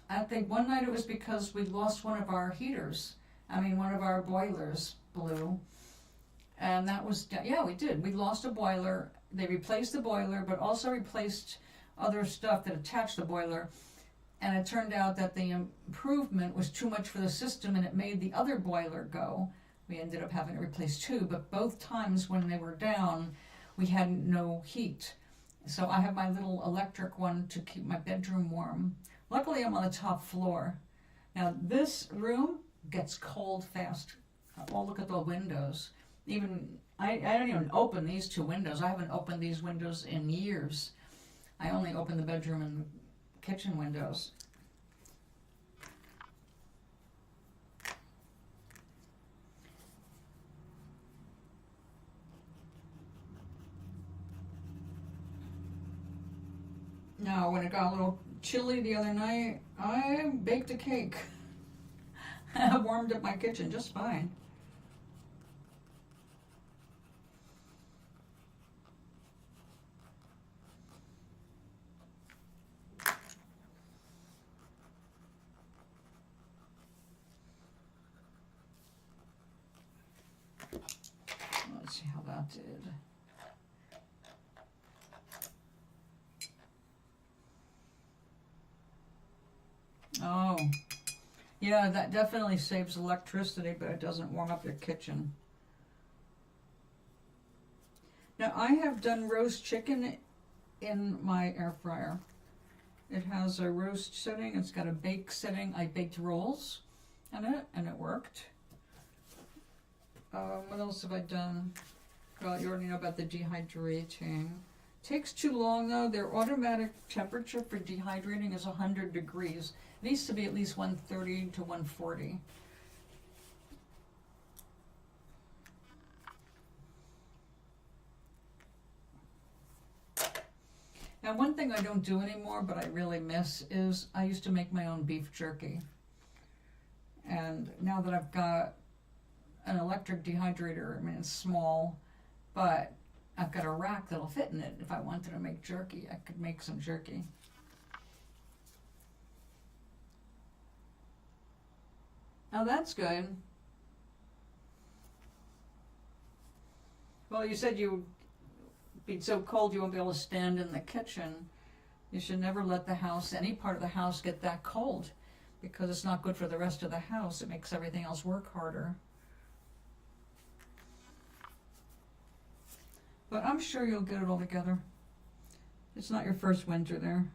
I think one night it was because we lost one of our heaters. One of our boilers blew. And that was, yeah, we did. We lost a boiler. They replaced the boiler, but also replaced other stuff that attached the boiler. And it turned out that the improvement was too much for the system and it made the other boiler go. We ended up having to replace two, but both times when they were down, we had no heat. So I have my little electric one to keep my bedroom warm. Luckily, I'm on the top floor. Now, this room gets cold fast. Oh, look at the windows. I don't even open these two windows. I haven't opened these windows in years. I only open the bedroom and kitchen windows. Now, when it got a little chilly the other night, I baked a cake. I warmed up my kitchen just fine. see how that did. Oh, yeah, that definitely saves electricity, but it doesn't warm up your kitchen. Now, I have done roast chicken in my air fryer. It has a roast setting, it's got a bake setting. I baked rolls in it, and it worked. What else have I done? Well, you already know about the dehydrating. Takes too long though. Their automatic temperature for dehydrating is 100 degrees. It needs to be at least 130 to 140. Now, one thing I don't do anymore, but I really miss, is I used to make my own beef jerky. And now that I've got an electric dehydrator, I mean, it's small, but I've got a rack that'll fit in it. If I wanted to make jerky, I could make some jerky. Oh, that's good. Well, you said you'd be so cold you won't be able to stand in the kitchen. You should never let the house, any part of the house, get that cold, because it's not good for the rest of the house. It makes everything else work harder. But I'm sure you'll get it all together. It's not your first winter there.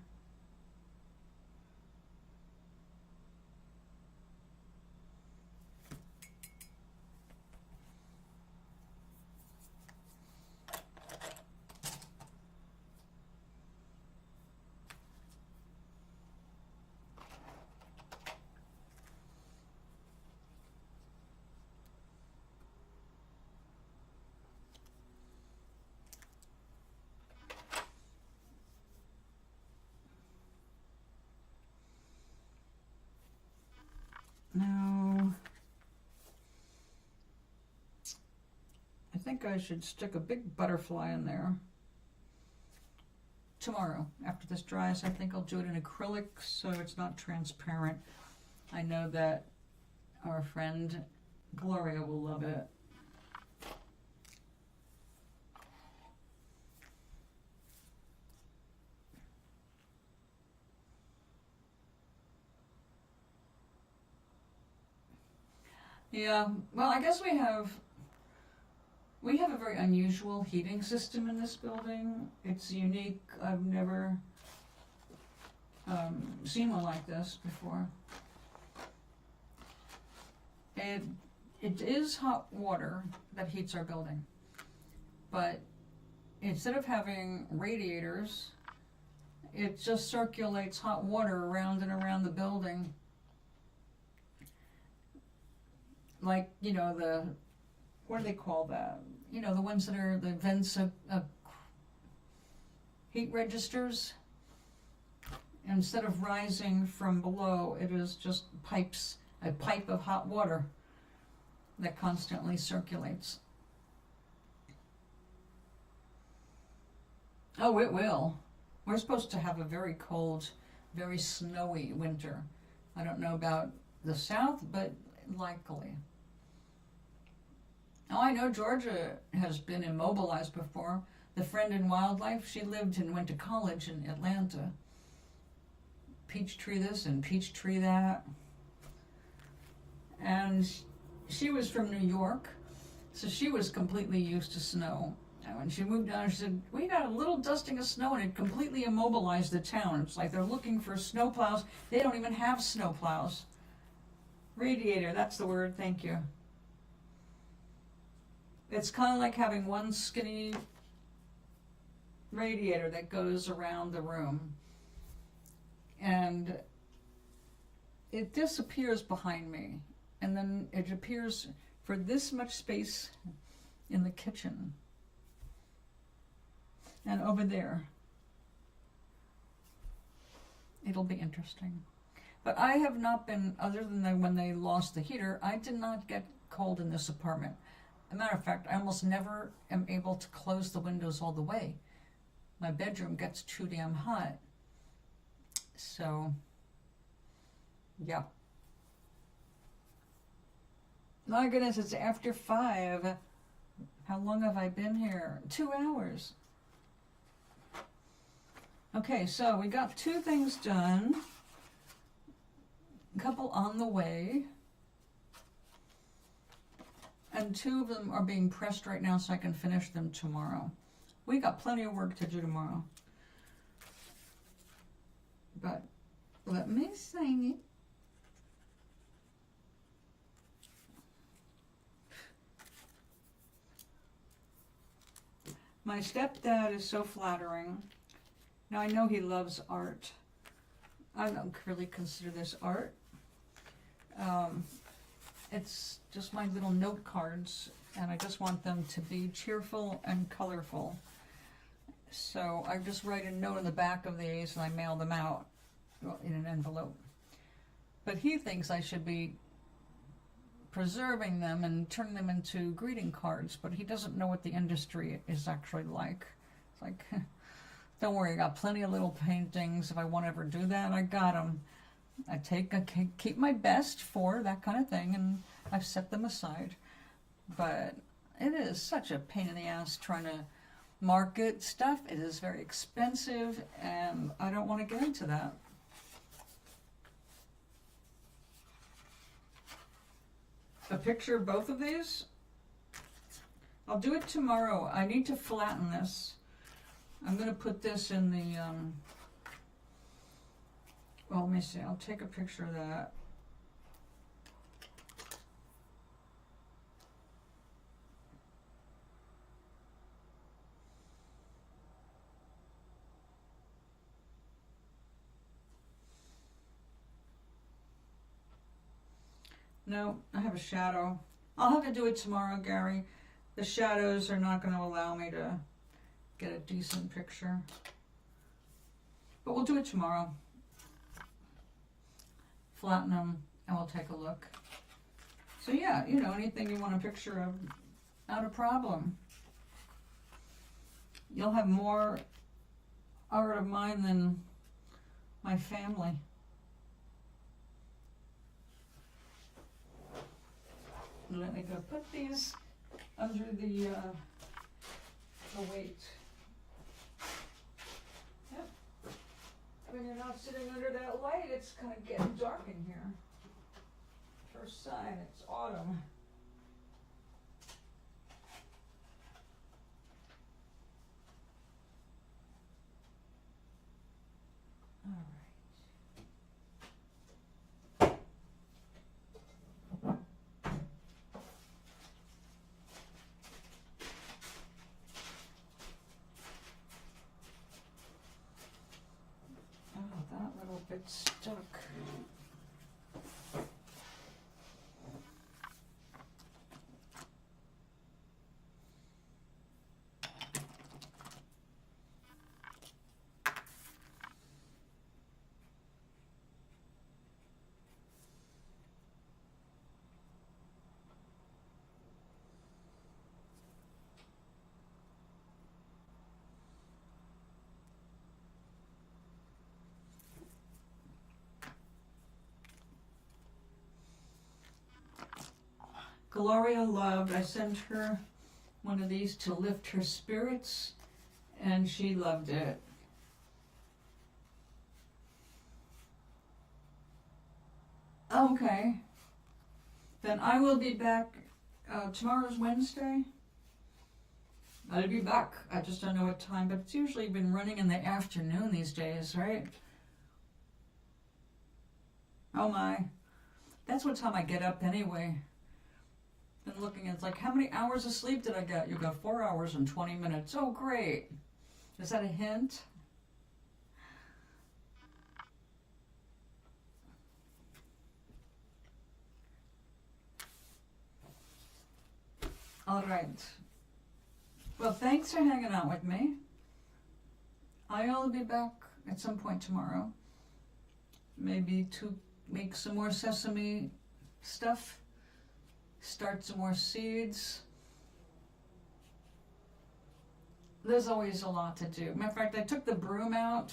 Now, I think I should stick a big butterfly in there. Tomorrow, after this dries, I think I'll do it in acrylic so it's not transparent. I know that our friend Gloria will love it. Yeah, well, I guess we have a very unusual heating system in this building. It's unique. I've never seen one like this before. It is hot water that heats our building, but instead of having radiators, it just circulates hot water around and around the building. Like, you know, what do they call that? You know, the ones that are the vents of heat registers. Instead of rising from below, it is just a pipe of hot water that constantly circulates. Oh, it will. We're supposed to have a very cold, very snowy winter. I don't know about the south, but likely. Oh, I know Georgia has been immobilized before. The friend in wildlife, she lived and went to college in Atlanta. Peachtree this and Peachtree that. And she was from New York, so she was completely used to snow. And when she moved down, she said, we got a little dusting of snow and it completely immobilized the town. It's like they're looking for snow plows. They don't even have snow plows. Radiator, that's the word, thank you. It's kind of like having one skinny radiator that goes around the room. And it disappears behind me. And then it appears for this much space in the kitchen. And over there. It'll be interesting. But I have not been, other than when they lost the heater, I did not get cold in this apartment. As a matter of fact, I almost never am able to close the windows all the way. My bedroom gets too damn hot. So, yeah. My goodness, it's after 5. How long have I been here? 2 hours. Okay, so we got 2 things done. A couple on the way. And 2 of them are being pressed right now so I can finish them tomorrow. We got plenty of work to do tomorrow. But let me sing it. My stepdad is so flattering. Now I know he loves art. I don't really consider this art. It's just my little note cards, and I just want them to be cheerful and colorful. So I just write a note on the back of these and I mail them out in an envelope. But he thinks I should be preserving them and turning them into greeting cards, but he doesn't know what the industry is actually like. It's like, don't worry, I got plenty of little paintings. If I want to ever do that, I got them. I keep my best for that kind of thing, and I've set them aside. But it is such a pain in the ass trying to market stuff. It is very expensive, and I don't want to get into that. A picture of both of these? I'll do it tomorrow. I need to flatten this. I'm going to put this in the, well, let me see. I'll take a picture of that. No, I have a shadow. I'll have to do it tomorrow, Gary. The shadows are not going to allow me to get a decent picture. But we'll do it tomorrow. Flatten them, and we'll take a look. So yeah, you know, anything you want a picture of, not a problem. You'll have more art of mine than my family. Let me go put these under the weight. Yep. When you're not sitting under that light, it's kind of getting dark in here. First sign, it's autumn. All right. It's stuck. Gloria loved, I sent her one of these to lift her spirits, and she loved it. Okay. Then I will be back, tomorrow's Wednesday. I'll be back. I just don't know what time, but it's usually been running in the afternoon these days, right? Oh my. That's what time I get up anyway. Been looking, it's like, how many hours of sleep did I get? You got 4 hours and 20 minutes. Oh, great. Is that a hint? All right. Well, thanks for hanging out with me. I'll be back at some point tomorrow. Maybe to make some more sesame stuff. Start some more seeds. There's always a lot to do. Matter of fact, I took the broom out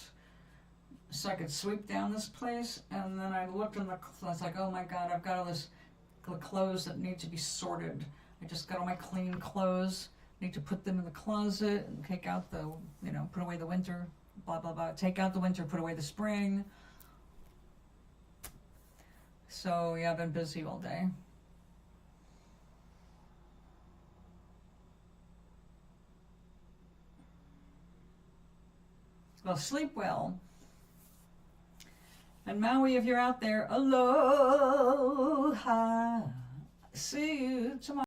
so I could sweep down this place, and then I looked in the clothes. I was like, oh my God, I've got all this clothes that need to be sorted. I just got all my clean clothes Need to put them in the closet and take out the, put away the winter, blah, blah, blah. Take out the winter, put away the spring. So, yeah, I've been busy all day. Well, sleep well. And Maui, if you're out there, aloha. See you tomorrow.